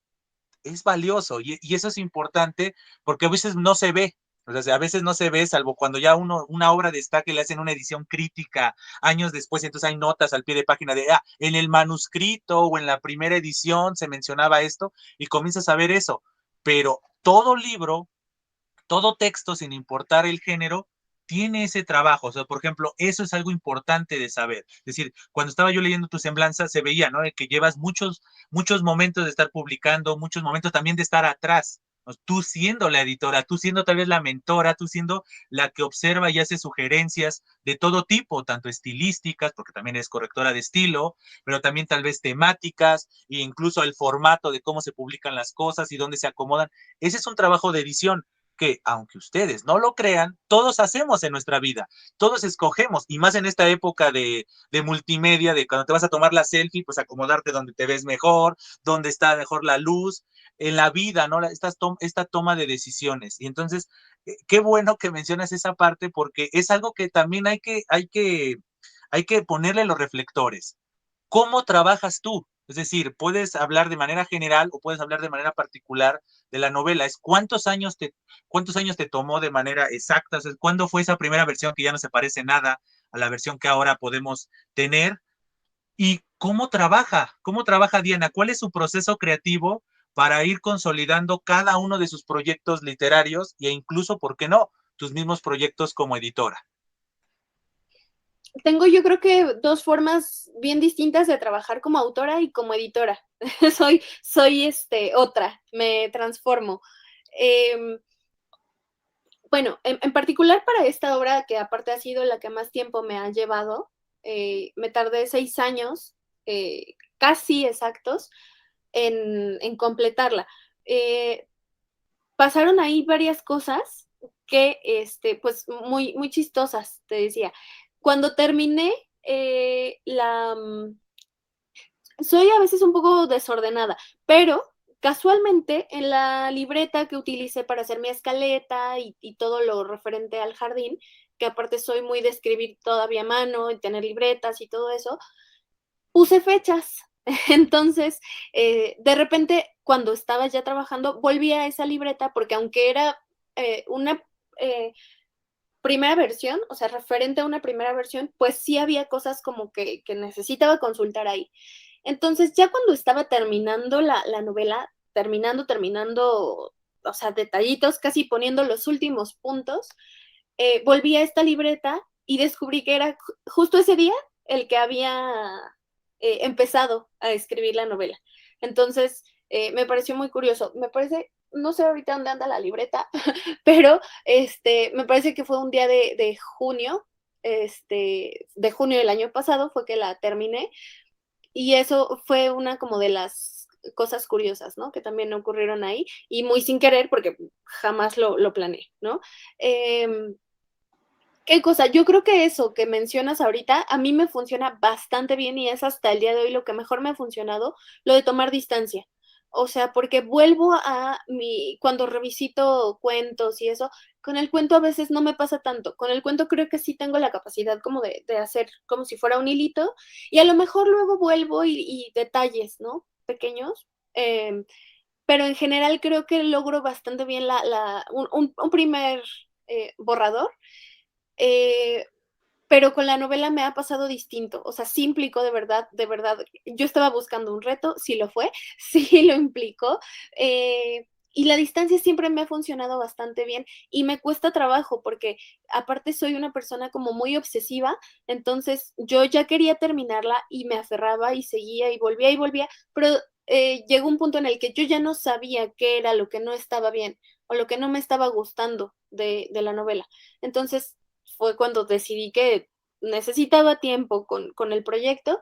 es valioso y eso es importante porque a veces no se ve. O sea, a veces no se ve, salvo cuando ya una obra destaca y le hacen una edición crítica años después, y entonces hay notas al pie de página de, en el manuscrito o en la primera edición se mencionaba esto, y comienzas a ver eso. Pero todo libro, todo texto, sin importar el género, tiene ese trabajo. O sea, por ejemplo, eso es algo importante de saber. Es decir, cuando estaba yo leyendo tu semblanza, se veía, ¿no? Que llevas muchos momentos de estar publicando, muchos momentos también de estar atrás. ¿No? Tú siendo la editora, tú siendo tal vez la mentora, tú siendo la que observa y hace sugerencias de todo tipo, tanto estilísticas, porque también es correctora de estilo, pero también tal vez temáticas e incluso el formato de cómo se publican las cosas y dónde se acomodan. Ese es un trabajo de edición que, aunque ustedes no lo crean, todos hacemos en nuestra vida, todos escogemos, y más en esta época de multimedia, de cuando te vas a tomar la selfie, pues acomodarte donde te ves mejor, donde está mejor la luz, en la vida, ¿no? Esta toma de decisiones. Y entonces, qué bueno que mencionas esa parte, porque es algo que también hay que ponerle los reflectores. ¿Cómo trabajas tú? Es decir, puedes hablar de manera general o puedes hablar de manera particular de la novela. Es cuántos años te tomó de manera exacta. O sea, ¿cuándo fue esa primera versión que ya no se parece nada a la versión que ahora podemos tener? ¿Y cómo trabaja Diana? ¿Cuál es su proceso creativo para ir consolidando cada uno de sus proyectos literarios e incluso, ¿por qué no?, tus mismos proyectos como editora. Tengo yo creo que dos formas bien distintas de trabajar como autora y como editora. soy otra, me transformo. Eh, bueno, en particular para esta obra, que aparte ha sido la que más tiempo me ha llevado, me tardé 6 años, casi exactos, en completarla. Eh, Pasaron ahí varias cosas que, pues, muy, muy chistosas, te decía. Cuando terminé, soy a veces un poco desordenada, pero casualmente en la libreta que utilicé para hacer mi escaleta y todo lo referente al jardín, que aparte soy muy de escribir todavía a mano y tener libretas y todo eso, puse fechas. Entonces, de repente, cuando estaba ya trabajando, volví a esa libreta porque aunque era una eh, primera versión, o sea, referente a una primera versión, pues sí había cosas como que necesitaba consultar ahí. Entonces, ya cuando estaba terminando la novela, terminando, o sea, detallitos, casi poniendo los últimos puntos, volví a esta libreta y descubrí que era justo ese día el que había empezado a escribir la novela. Entonces, me pareció muy curioso. Me parece, no sé ahorita dónde anda la libreta, pero me parece que fue un día de junio, de junio del año pasado fue que la terminé, y eso fue una como de las cosas curiosas, ¿no? Que también ocurrieron ahí, y muy sin querer, porque jamás lo planeé, ¿no? Eh, ¿Qué cosa? Yo creo que eso que mencionas ahorita a mí me funciona bastante bien y es hasta el día de hoy lo que mejor me ha funcionado, lo de tomar distancia. O sea, porque vuelvo a cuando revisito cuentos y eso, con el cuento a veces no me pasa tanto. Con el cuento creo que sí tengo la capacidad como de hacer como si fuera un hilito y a lo mejor luego vuelvo y detalles, ¿no? Pequeños. Pero en general creo que logro bastante bien un primer borrador, eh, pero con la novela me ha pasado distinto, o sea, sí implicó de verdad, yo estaba buscando un reto, sí lo fue, sí lo implicó, y la distancia siempre me ha funcionado bastante bien y me cuesta trabajo porque aparte soy una persona como muy obsesiva, entonces yo ya quería terminarla y me aferraba y seguía y volvía, pero llegó un punto en el que yo ya no sabía qué era lo que no estaba bien o lo que no me estaba gustando de la novela. Entonces, fue cuando decidí que necesitaba tiempo con el proyecto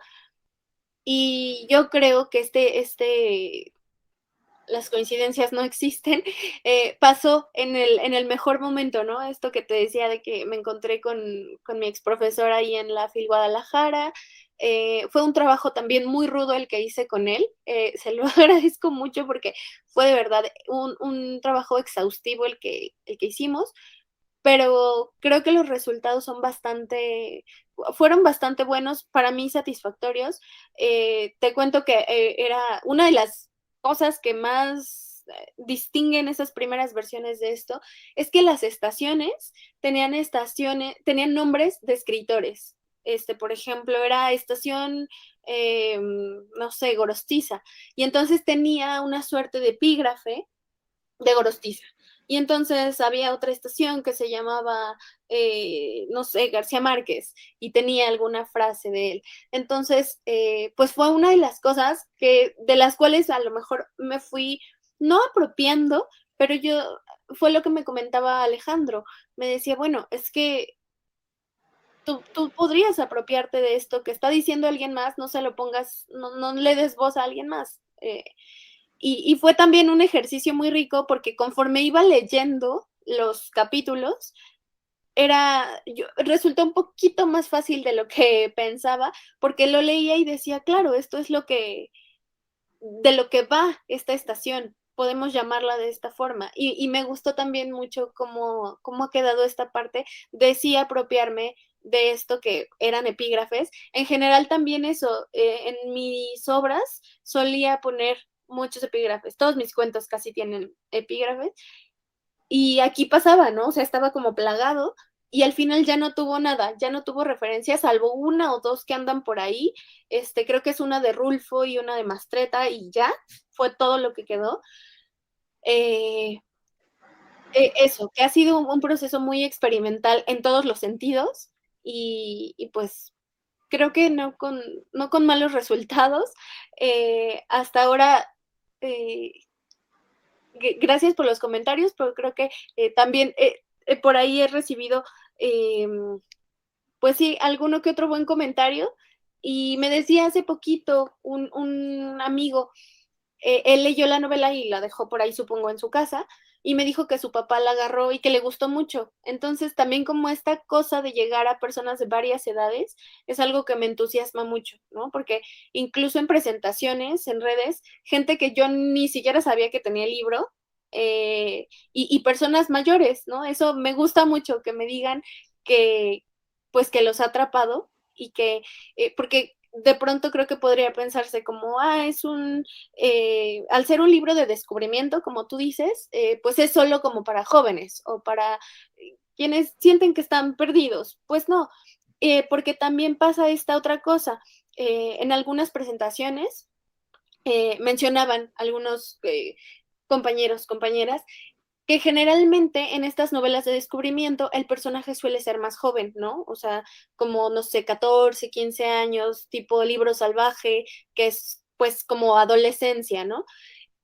y yo creo que las coincidencias no existen, pasó en el mejor momento, ¿no? Esto que te decía de que me encontré con mi ex profesor ahí en la FIL Guadalajara. Fue un trabajo también muy rudo el que hice con él, se lo agradezco mucho porque fue de verdad un trabajo exhaustivo el que hicimos, pero creo que los resultados fueron bastante buenos, para mí satisfactorios. Te cuento que era una de las cosas que más distinguen esas primeras versiones de esto es que las estaciones, tenían nombres de escritores. Por ejemplo, era estación, no sé, Gorostiza. Y entonces tenía una suerte de epígrafe de Gorostiza. Y entonces había otra estación que se llamaba, no sé, García Márquez, y tenía alguna frase de él. Entonces, pues fue una de las cosas de las cuales a lo mejor me fui no apropiando, pero fue lo que me comentaba Alejandro. Me decía, bueno, es que tú podrías apropiarte de esto que está diciendo alguien más, no se lo pongas, no le des voz a alguien más. Y fue también un ejercicio muy rico porque conforme iba leyendo los capítulos, resultó un poquito más fácil de lo que pensaba, porque lo leía y decía, claro, esto es de lo que va esta estación, podemos llamarla de esta forma. Y me gustó también mucho cómo ha quedado esta parte de sí apropiarme de esto que eran epígrafes. En general también eso, en mis obras solía poner muchos epígrafes, todos mis cuentos casi tienen epígrafes, y aquí pasaba, ¿no? O sea, estaba como plagado, y al final ya no tuvo nada, ya no tuvo referencia, salvo una o dos que andan por ahí. Creo que es una de Rulfo y una de Mastreta, y ya fue todo lo que quedó. Eso, que ha sido un proceso muy experimental en todos los sentidos, y pues creo que no con malos resultados. Hasta ahora, gracias por los comentarios, pero creo que también por ahí he recibido, pues sí, alguno que otro buen comentario. Y me decía hace poquito un amigo, él leyó la novela y la dejó por ahí, supongo, en su casa, y me dijo que su papá la agarró y que le gustó mucho. Entonces, también como esta cosa de llegar a personas de varias edades es algo que me entusiasma mucho, ¿no? Porque incluso en presentaciones, en redes, gente que yo ni siquiera sabía que tenía el libro, y personas mayores, ¿no? Eso me gusta mucho, que me digan que, pues, que los ha atrapado, y porque de pronto creo que podría pensarse como, al ser un libro de descubrimiento, como tú dices, pues es solo como para jóvenes o para quienes sienten que están perdidos. Pues no, porque también pasa esta otra cosa. En algunas presentaciones mencionaban algunos compañeros, compañeras, que generalmente en estas novelas de descubrimiento el personaje suele ser más joven, ¿no? O sea, como, no sé, 14, 15 años, tipo libro salvaje, que es pues como adolescencia, ¿no?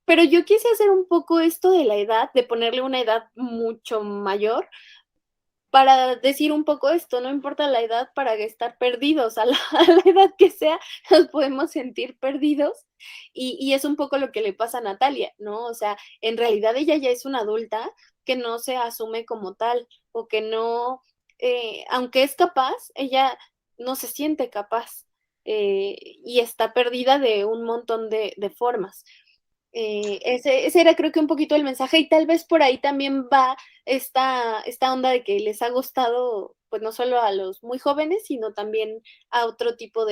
Pero yo quise hacer un poco esto de la edad, de ponerle una edad mucho mayor, para decir un poco esto, no importa la edad para estar perdidos, a la edad que sea, nos podemos sentir perdidos, y es un poco lo que le pasa a Natalia, ¿no? O sea, en realidad ella ya es una adulta que no se asume como tal, o que no, aunque es capaz, ella no se siente capaz, y está perdida de un montón de formas. Ese era, creo que, un poquito el mensaje, y tal vez por ahí también va esta onda de que les ha gustado, pues no solo a los muy jóvenes, sino también a otro tipo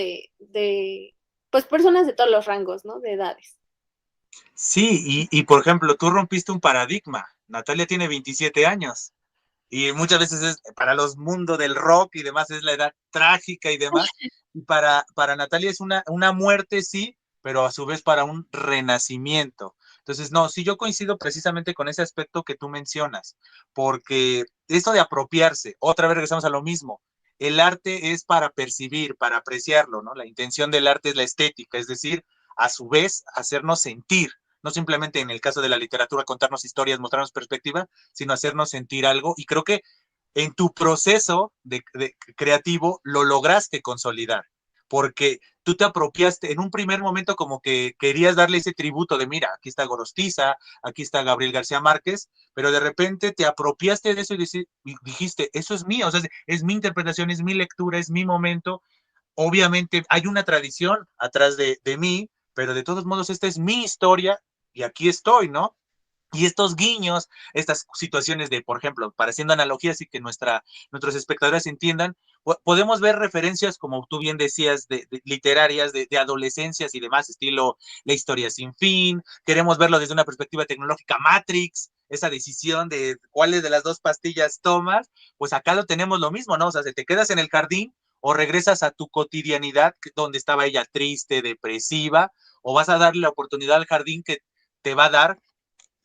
pues personas de todos los rangos, ¿no? De edades. Sí, y por ejemplo, tú rompiste un paradigma. Natalia tiene 27 años y muchas veces es para los mundos del rock y demás, es la edad trágica y demás. Y para Natalia es una muerte, sí, pero a su vez para un renacimiento. Entonces, no, sí, yo coincido precisamente con ese aspecto que tú mencionas, porque esto de apropiarse, otra vez regresamos a lo mismo. El arte es para percibir, para apreciarlo, ¿no? La intención del arte es la estética, es decir, a su vez, hacernos sentir, no simplemente en el caso de la literatura contarnos historias, mostrarnos perspectiva, sino hacernos sentir algo. Y creo que en tu proceso de creativo lo lograste consolidar, porque tú te apropiaste en un primer momento como que querías darle ese tributo de, mira, aquí está Gorostiza, aquí está Gabriel García Márquez, pero de repente te apropiaste de eso y dijiste, eso es mío, o sea, es mi interpretación, es mi lectura, es mi momento. Obviamente hay una tradición atrás de mí, pero de todos modos esta es mi historia y aquí estoy, ¿no? Y estos guiños, estas situaciones de, por ejemplo, para haciendo analogías y que nuestros espectadores entiendan, Podemos ver referencias, como tú bien decías, literarias, de adolescencias y demás, estilo La historia sin fin. Queremos verlo desde una perspectiva tecnológica, Matrix, esa decisión de cuáles de las dos pastillas tomas. Pues acá lo tenemos lo mismo, ¿no? O sea, si te quedas en el jardín o regresas a tu cotidianidad, donde estaba ella triste, depresiva, o vas a darle la oportunidad al jardín que te va a dar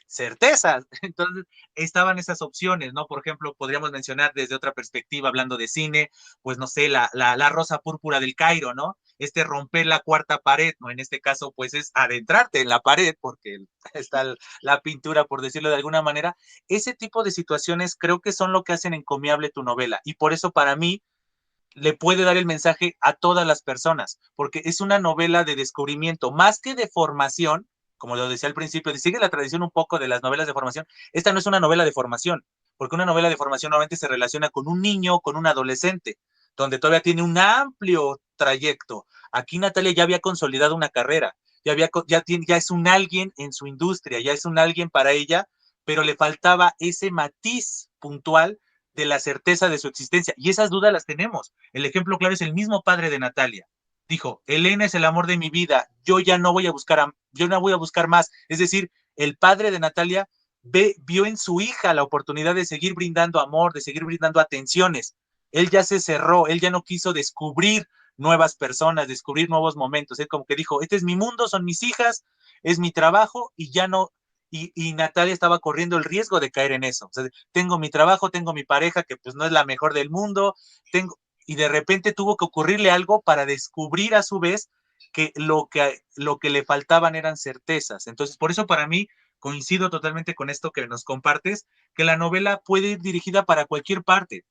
certezas. Entonces, estaban esas opciones, ¿no? Por ejemplo, podríamos mencionar desde otra perspectiva, hablando de cine, pues no sé, la rosa púrpura del Cairo, ¿no? Romper la cuarta pared, ¿no? En este caso, pues es adentrarte en la pared, porque está la pintura, por decirlo de alguna manera. Ese tipo de situaciones creo que son lo que hacen encomiable tu novela, y por eso para mí le puede dar el mensaje a todas las personas, porque es una novela de descubrimiento, más que de formación, como lo decía al principio, sigue la tradición un poco de las novelas de formación. Esta no es una novela de formación, porque una novela de formación normalmente se relaciona con un niño, con un adolescente, donde todavía tiene un amplio trayecto. Aquí Natalia ya había consolidado una carrera, ya es un alguien en su industria, ya es un alguien para ella, pero le faltaba ese matiz puntual de la certeza de su existencia. Y esas dudas las tenemos. El ejemplo claro es el mismo padre de Natalia. Dijo, Elena es el amor de mi vida, yo ya no voy a buscar, yo no voy a buscar más. Es decir, el padre de Natalia vio en su hija la oportunidad de seguir brindando amor, de seguir brindando atenciones. Él ya se cerró, él ya no quiso descubrir nuevas personas, descubrir nuevos momentos. Él como que dijo, este es mi mundo, son mis hijas, es mi trabajo y ya no, y Natalia estaba corriendo el riesgo de caer en eso. O sea, tengo mi trabajo, tengo mi pareja que pues no es la mejor del mundo, y de repente tuvo que ocurrirle algo para descubrir a su vez que lo que le faltaban eran certezas. Entonces, por eso para mí coincido totalmente con esto que nos compartes, que la novela puede ir dirigida para cualquier parte.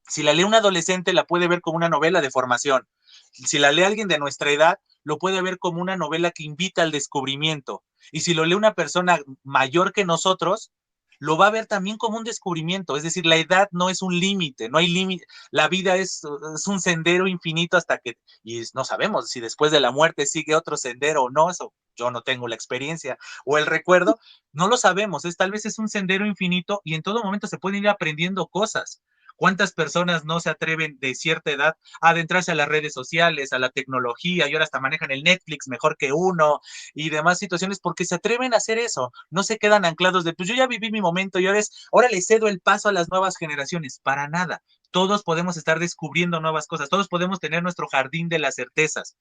Si la lee un adolescente, la puede ver como una novela de formación. Si la lee alguien de nuestra edad, lo puede ver como una novela que invita al descubrimiento. Y si lo lee una persona mayor que nosotros, lo va a ver también como un descubrimiento. Es decir, la edad no es un límite, no hay límite. La vida es un sendero infinito hasta que, y no sabemos si después de la muerte sigue otro sendero o no, eso yo no tengo la experiencia o el recuerdo, no lo sabemos, tal vez es un sendero infinito y en todo momento se pueden ir aprendiendo cosas. ¿Cuántas personas no se atreven de cierta edad a adentrarse a las redes sociales, a la tecnología, y ahora hasta manejan el Netflix mejor que uno y demás situaciones porque se atreven a hacer eso? No se quedan anclados de, pues yo ya viví mi momento y ahora le cedo el paso a las nuevas generaciones. Para nada. Todos podemos estar descubriendo nuevas cosas, todos podemos tener nuestro jardín de las certezas,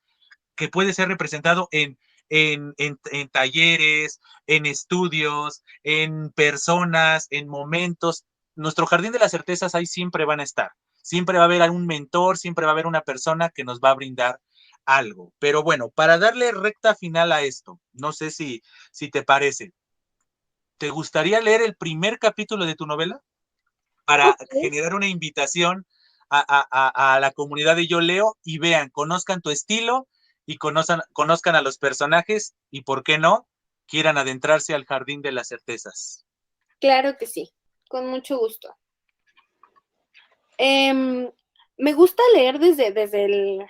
que puede ser representado en talleres, en estudios, en personas, en momentos. Nuestro jardín de las certezas ahí siempre van a estar. Siempre va a haber un mentor, siempre va a haber una persona que nos va a brindar algo. Pero bueno, para darle recta final a esto, no sé si te parece, ¿te gustaría leer el primer capítulo de tu novela para Ok. generar una invitación a la comunidad de Yo Leo y vean, conozcan tu estilo y conozcan a los personajes y, por qué no, quieran adentrarse al jardín de las certezas? Claro que sí, con mucho gusto. Me gusta leer desde el...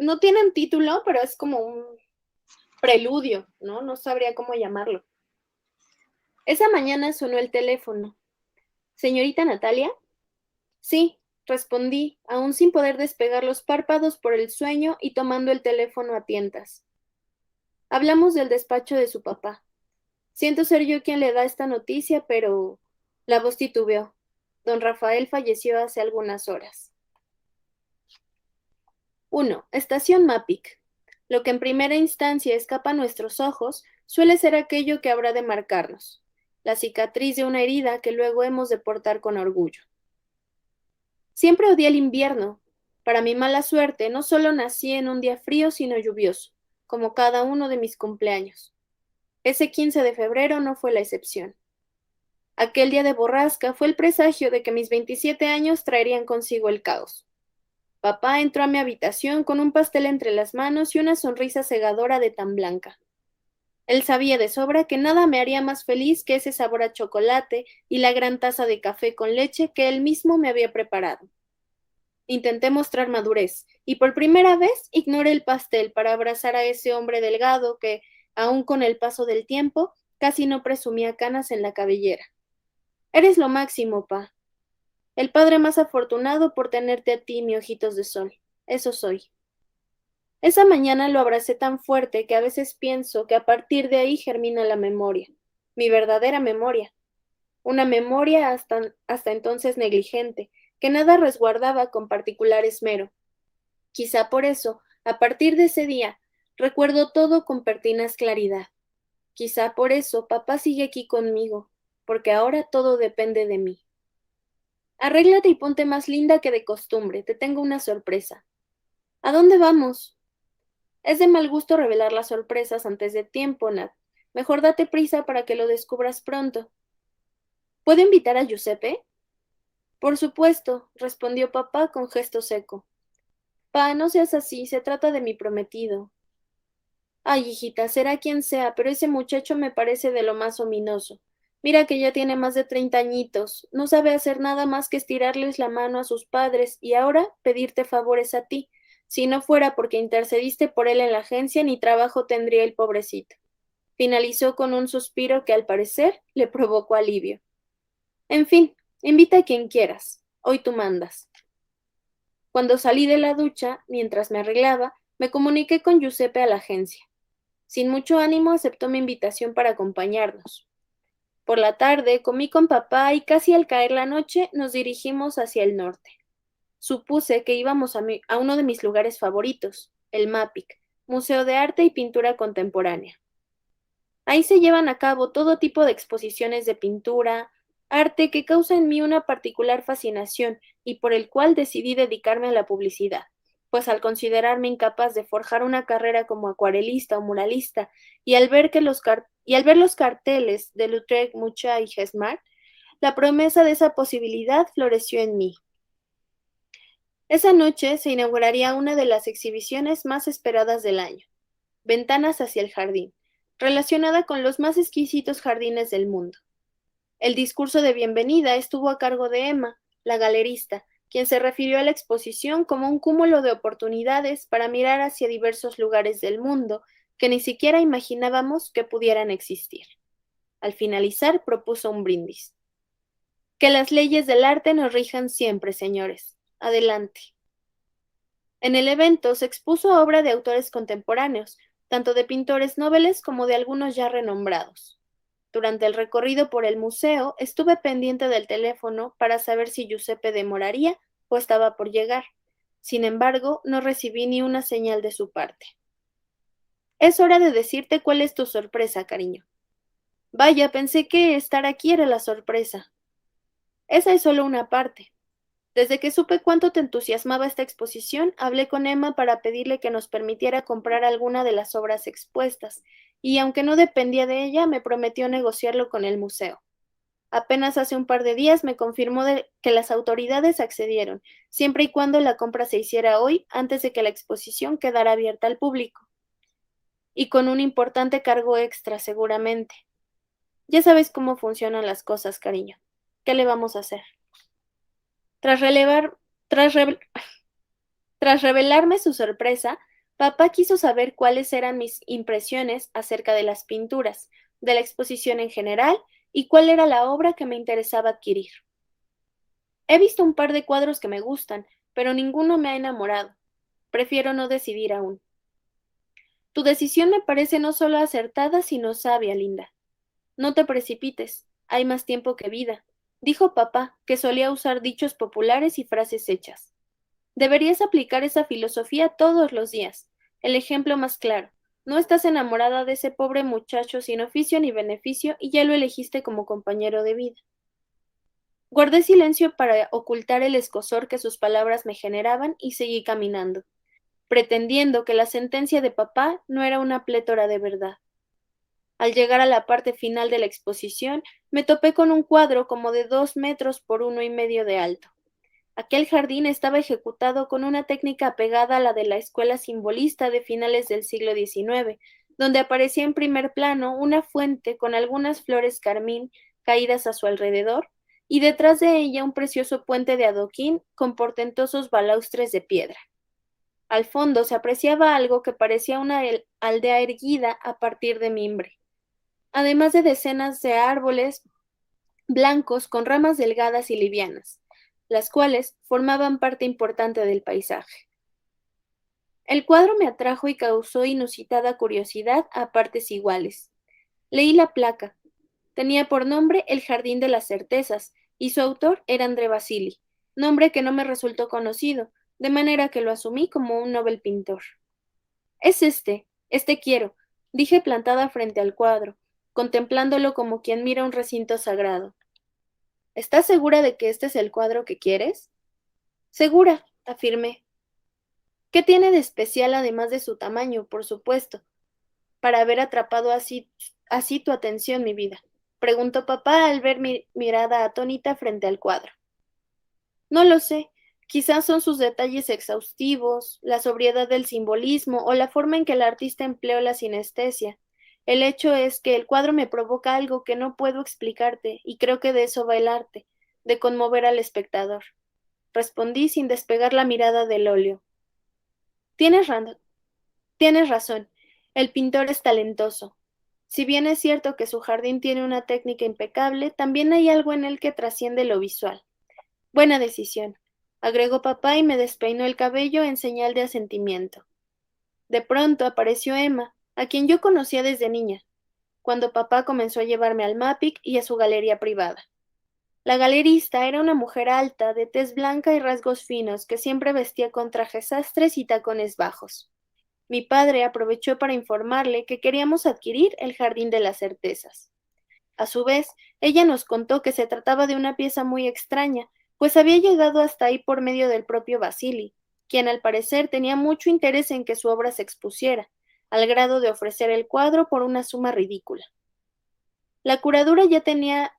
No tienen título, pero es como un preludio, ¿no? No sabría cómo llamarlo. Esa mañana sonó el teléfono. ¿Señorita Natalia? Sí, respondí, aún sin poder despegar los párpados por el sueño y tomando el teléfono a tientas. Hablamos del despacho de su papá. Siento ser yo quien le da esta noticia, pero... La voz titubeó. Don Rafael falleció hace algunas horas. 1. Estación Mapic. Lo que en primera instancia escapa a nuestros ojos suele ser aquello que habrá de marcarnos, la cicatriz de una herida que luego hemos de portar con orgullo. Siempre odié el invierno. Para mi mala suerte, no solo nací en un día frío, sino lluvioso, como cada uno de mis cumpleaños. Ese 15 de febrero no fue la excepción. Aquel día de borrasca fue el presagio de que mis 27 años traerían consigo el caos. Papá entró a mi habitación con un pastel entre las manos y una sonrisa cegadora de tan blanca. Él sabía de sobra que nada me haría más feliz que ese sabor a chocolate y la gran taza de café con leche que él mismo me había preparado. Intenté mostrar madurez, y por primera vez ignoré el pastel para abrazar a ese hombre delgado que, aun con el paso del tiempo, casi no presumía canas en la cabellera. Eres lo máximo, pa. el padre más afortunado por tenerte a ti, mi ojitos de sol. Eso soy. Esa mañana lo abracé tan fuerte que a veces pienso que a partir de ahí germina la memoria, mi verdadera memoria, una memoria hasta entonces negligente, que nada resguardaba con particular esmero. Quizá por eso, a partir de ese día, recuerdo todo con pertinaz claridad. Quizá por eso papá sigue aquí conmigo, porque ahora todo depende de mí. Arréglate y ponte más linda que de costumbre, te tengo una sorpresa. ¿A dónde vamos? Es de mal gusto revelar las sorpresas antes de tiempo, Nat. Mejor date prisa para que lo descubras pronto. ¿Puedo invitar a Giuseppe? Por supuesto, respondió papá con gesto seco. Pa, no seas así, se trata de mi prometido. Ay, hijita, será quien sea, pero ese muchacho me parece de lo más ominoso. Mira que ya tiene más de 30 añitos, no sabe hacer nada más que estirarles la mano a sus padres y ahora pedirte favores a ti. Si no fuera porque intercediste por él en la agencia, ni trabajo tendría el pobrecito. Finalizó con un suspiro que al parecer le provocó alivio. En fin, invita a quien quieras. Hoy tú mandas. Cuando salí de la ducha, mientras me arreglaba, me comuniqué con Giuseppe a la agencia. Sin mucho ánimo aceptó mi invitación para acompañarnos. Por la tarde comí con papá y casi al caer la noche nos dirigimos hacia el norte. Supuse que íbamos a uno de mis lugares favoritos, el MAPIC, Museo de Arte y Pintura Contemporánea. Ahí se llevan a cabo todo tipo de exposiciones de pintura, arte que causa en mí una particular fascinación y por el cual decidí dedicarme a la publicidad, pues al considerarme incapaz de forjar una carrera como acuarelista o muralista y al ver los carteles de Lautrec, Mucha y Gesmar, la promesa de esa posibilidad floreció en mí. Esa noche se inauguraría una de las exhibiciones más esperadas del año, Ventanas hacia el jardín, relacionada con los más exquisitos jardines del mundo. El discurso de bienvenida estuvo a cargo de Emma, la galerista, quien se refirió a la exposición como un cúmulo de oportunidades para mirar hacia diversos lugares del mundo que ni siquiera imaginábamos que pudieran existir. Al finalizar, propuso un brindis. Que las leyes del arte nos rijan siempre, señores. Adelante. En el evento se expuso obra de autores contemporáneos, tanto de pintores noveles como de algunos ya renombrados. Durante el recorrido por el museo estuve pendiente del teléfono para saber si Giuseppe demoraría o estaba por llegar. Sin embargo, no recibí ni una señal de su parte. Es hora de decirte cuál es tu sorpresa, cariño. Vaya, pensé que estar aquí era la sorpresa. Esa es solo una parte. Desde que supe cuánto te entusiasmaba esta exposición, hablé con Emma para pedirle que nos permitiera comprar alguna de las obras expuestas, y aunque no dependía de ella, me prometió negociarlo con el museo. Apenas hace un par de días me confirmó que las autoridades accedieron, siempre y cuando la compra se hiciera hoy, antes de que la exposición quedara abierta al público. Y con un importante cargo extra, seguramente. Ya sabes cómo funcionan las cosas, cariño. ¿Qué le vamos a hacer? Tras relevar, tras, re- Tras revelarme su sorpresa, papá quiso saber cuáles eran mis impresiones acerca de las pinturas, de la exposición en general y cuál era la obra que me interesaba adquirir. He visto un par de cuadros que me gustan, pero ninguno me ha enamorado. Prefiero no decidir aún. Tu decisión me parece no solo acertada, sino sabia, Linda. No te precipites, hay más tiempo que vida, dijo papá, que solía usar dichos populares y frases hechas. Deberías aplicar esa filosofía todos los días. El ejemplo más claro. No estás enamorada de ese pobre muchacho sin oficio ni beneficio y ya lo elegiste como compañero de vida. Guardé silencio para ocultar el escozor que sus palabras me generaban y seguí caminando, pretendiendo que la sentencia de papá no era una plétora de verdad. Al llegar a la parte final de la exposición, me topé con un cuadro como de 2 metros por 1,5 de alto. Aquel jardín estaba ejecutado con una técnica apegada a la de la escuela simbolista de finales del siglo XIX, donde aparecía en primer plano una fuente con algunas flores carmín caídas a su alrededor, y detrás de ella un precioso puente de adoquín con portentosos balaustres de piedra. Al fondo se apreciaba algo que parecía una aldea erguida a partir de mimbre, además de decenas de árboles blancos con ramas delgadas y livianas. las cuales formaban parte importante del paisaje. El cuadro me atrajo y causó inusitada curiosidad a partes iguales. Leí la placa. Tenía por nombre El Jardín de las Certezas, y su autor era André Basili, nombre que no me resultó conocido, de manera que lo asumí como un novel pintor. Es este quiero, dije plantada frente al cuadro, contemplándolo como quien mira un recinto sagrado. ¿Estás segura de que este es el cuadro que quieres? Segura, afirmé. ¿Qué tiene de especial además de su tamaño, por supuesto, para haber atrapado así tu atención, mi vida? Preguntó papá al ver mi mirada atónita frente al cuadro. No lo sé. Quizás son sus detalles exhaustivos, la sobriedad del simbolismo o la forma en que el artista empleó la sinestesia. El hecho es que el cuadro me provoca algo que no puedo explicarte, y creo que de eso va el arte, de conmover al espectador. Respondí sin despegar la mirada del óleo. Tienes, tienes razón. El pintor es talentoso. Si bien es cierto que su jardín tiene una técnica impecable, también hay algo en él que trasciende lo visual. Buena decisión, agregó papá y me despeinó el cabello en señal de asentimiento. De pronto apareció Emma, a quien yo conocía desde niña, cuando papá comenzó a llevarme al MAPIC y a su galería privada. La galerista era una mujer alta, de tez blanca y rasgos finos, que siempre vestía con trajes sastres y tacones bajos. Mi padre aprovechó para informarle que queríamos adquirir el Jardín de las Certezas. A su vez, ella nos contó que se trataba de una pieza muy extraña, pues había llegado hasta ahí por medio del propio Basili, quien al parecer tenía mucho interés en que su obra se expusiera, al grado de ofrecer el cuadro por una suma ridícula. La curadora ya tenía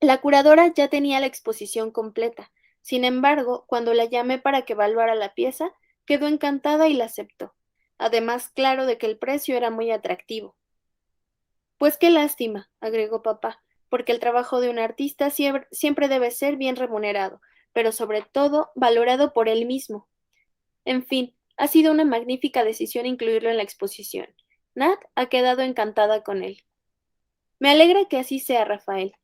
la exposición completa. Sin embargo, cuando la llamé para que evaluara la pieza, quedó encantada y la aceptó. Además, claro de que el precio era muy atractivo. Pues qué lástima, agregó papá, porque el trabajo de un artista siempre debe ser bien remunerado, pero sobre todo valorado por él mismo. En fin, ha sido una magnífica decisión incluirlo en la exposición. Nat ha quedado encantada con él. Me alegra que así sea, Rafael,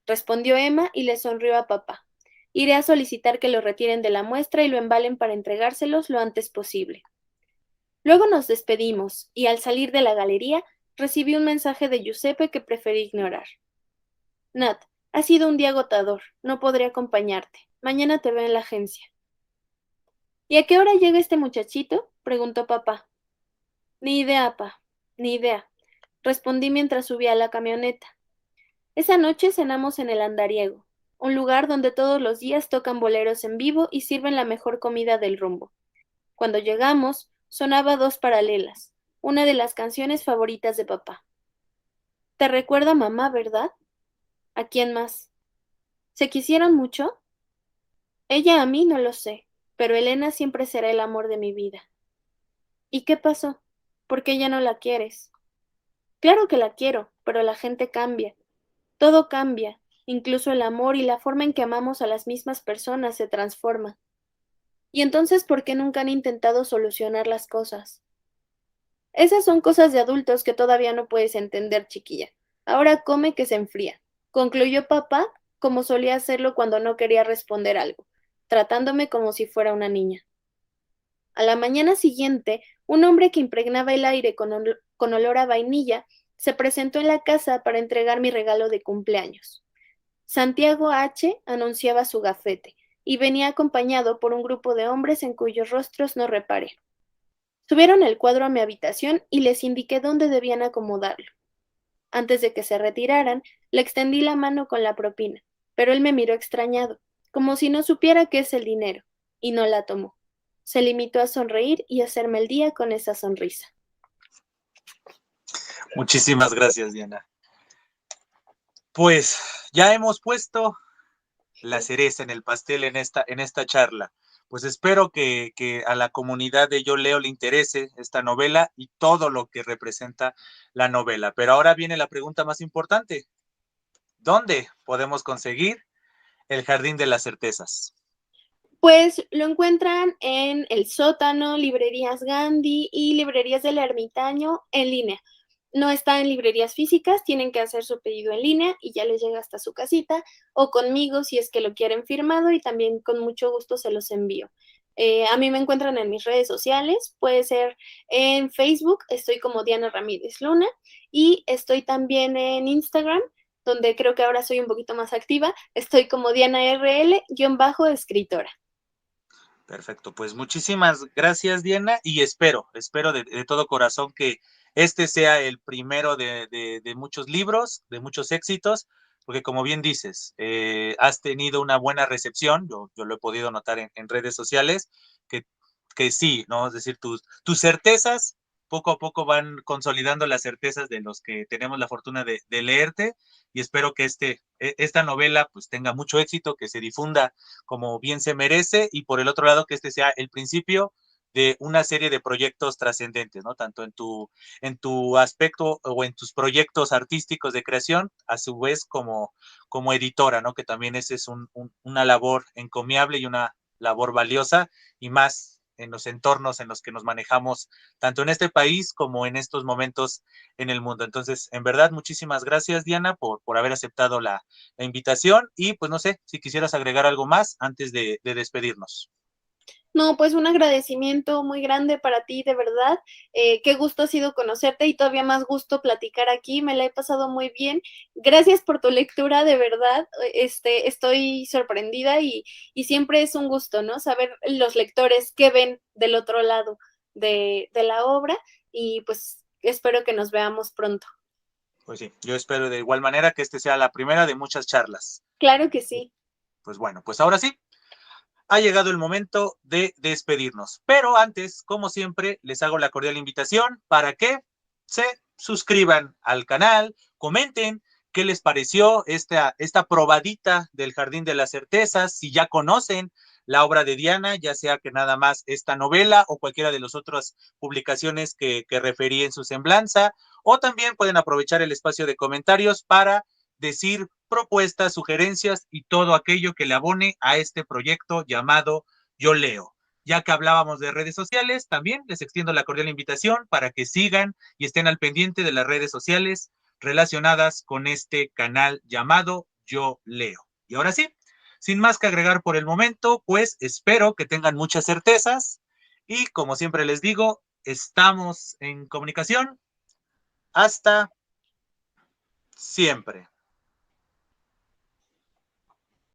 respondió Emma y le sonrió a papá. Iré a solicitar que lo retiren de la muestra y lo embalen para entregárselos lo antes posible. Luego nos despedimos, y al salir de la galería, recibí un mensaje de Giuseppe que preferí ignorar. Nat, ha sido un día agotador, no podré acompañarte. Mañana te veo en la agencia. ¿Y a qué hora llega este muchachito? Preguntó papá. Ni idea, pa, ni idea, respondí mientras subía a la camioneta. Esa noche cenamos en el Andariego, un lugar donde todos los días tocan boleros en vivo y sirven la mejor comida del rumbo. Cuando llegamos, sonaba Dos Paralelas, una de las canciones favoritas de papá. Te recuerda a mamá, ¿verdad? ¿A quién más? ¿Se quisieron mucho? Ella a mí no lo sé, pero Elena siempre será el amor de mi vida. ¿Y qué pasó? ¿Por qué ya no la quieres? Claro que la quiero, pero la gente cambia. Todo cambia, incluso el amor y la forma en que amamos a las mismas personas se transforma. ¿Y entonces por qué nunca han intentado solucionar las cosas? Esas son cosas de adultos que todavía no puedes entender, chiquilla. Ahora come que se enfría, concluyó papá, como solía hacerlo cuando no quería responder algo, tratándome como si fuera una niña. A la mañana siguiente, un hombre que impregnaba el aire con olor a vainilla se presentó en la casa para entregar mi regalo de cumpleaños. Santiago H. anunciaba su gafete y venía acompañado por un grupo de hombres en cuyos rostros no reparé. Subieron el cuadro a mi habitación y les indiqué dónde debían acomodarlo. Antes de que se retiraran, le extendí la mano con la propina, pero él me miró extrañado, como si no supiera qué es el dinero, y no la tomó. Se limitó a sonreír y hacerme el día con esa sonrisa. Muchísimas gracias, Diana. Pues ya hemos puesto la cereza en el pastel en esta charla. Pues espero que a la comunidad de Yo Leo le interese esta novela y todo lo que representa la novela. Pero ahora viene la pregunta más importante. ¿Dónde podemos conseguir El Jardín de las Certezas? Pues lo encuentran en El Sótano, Librerías Gandhi y Librerías del Ermitaño en línea. No está en librerías físicas, tienen que hacer su pedido en línea y ya les llega hasta su casita, o conmigo si es que lo quieren firmado y también con mucho gusto se los envío. A mí me encuentran en mis redes sociales, puede ser en Facebook, estoy como Diana Ramírez Luna, y estoy también en Instagram, donde creo que ahora soy un poquito más activa, estoy como Diana RL-escritora. Perfecto, pues muchísimas gracias, Diana, y espero de todo corazón que este sea el primero de muchos libros, de muchos éxitos, porque como bien dices, has tenido una buena recepción, yo lo he podido notar en redes sociales, que, que sí, ¿no? Es decir, tus certezas poco a poco van consolidando las certezas de los que tenemos la fortuna de leerte, y espero que esta novela pues tenga mucho éxito, que se difunda como bien se merece, y por el otro lado que este sea el principio de una serie de proyectos trascendentes, ¿no? Tanto en tu aspecto o en tus proyectos artísticos de creación, a su vez como editora, ¿no? Que también ese es una labor encomiable y una labor valiosa, y más en los entornos en los que nos manejamos, tanto en este país como en estos momentos en el mundo. Entonces, en verdad, muchísimas gracias, Diana, por haber aceptado la invitación, y pues no sé si quisieras agregar algo más antes de despedirnos. No, pues un agradecimiento muy grande para ti, de verdad. Qué gusto ha sido conocerte y todavía más gusto platicar aquí. Me la he pasado muy bien. Gracias por tu lectura, de verdad. Estoy sorprendida y siempre es un gusto, ¿no? Saber los lectores qué ven del otro lado de la obra y pues espero que nos veamos pronto. Pues sí, yo espero de igual manera que este sea la primera de muchas charlas. Claro que sí. Pues bueno, pues ahora sí, ha llegado el momento de despedirnos. Pero antes, como siempre, les hago la cordial invitación para que se suscriban al canal, comenten qué les pareció esta probadita del Jardín de las Certezas, si ya conocen la obra de Diana, ya sea que nada más esta novela o cualquiera de las otras publicaciones que referí en su semblanza, o también pueden aprovechar el espacio de comentarios para decir propuestas, sugerencias y todo aquello que le abone a este proyecto llamado Yo Leo. Ya que hablábamos de redes sociales, también les extiendo la cordial invitación para que sigan y estén al pendiente de las redes sociales relacionadas con este canal llamado Yo Leo. Y ahora sí, sin más que agregar por el momento, pues espero que tengan muchas certezas y como siempre les digo, estamos en comunicación. Hasta siempre.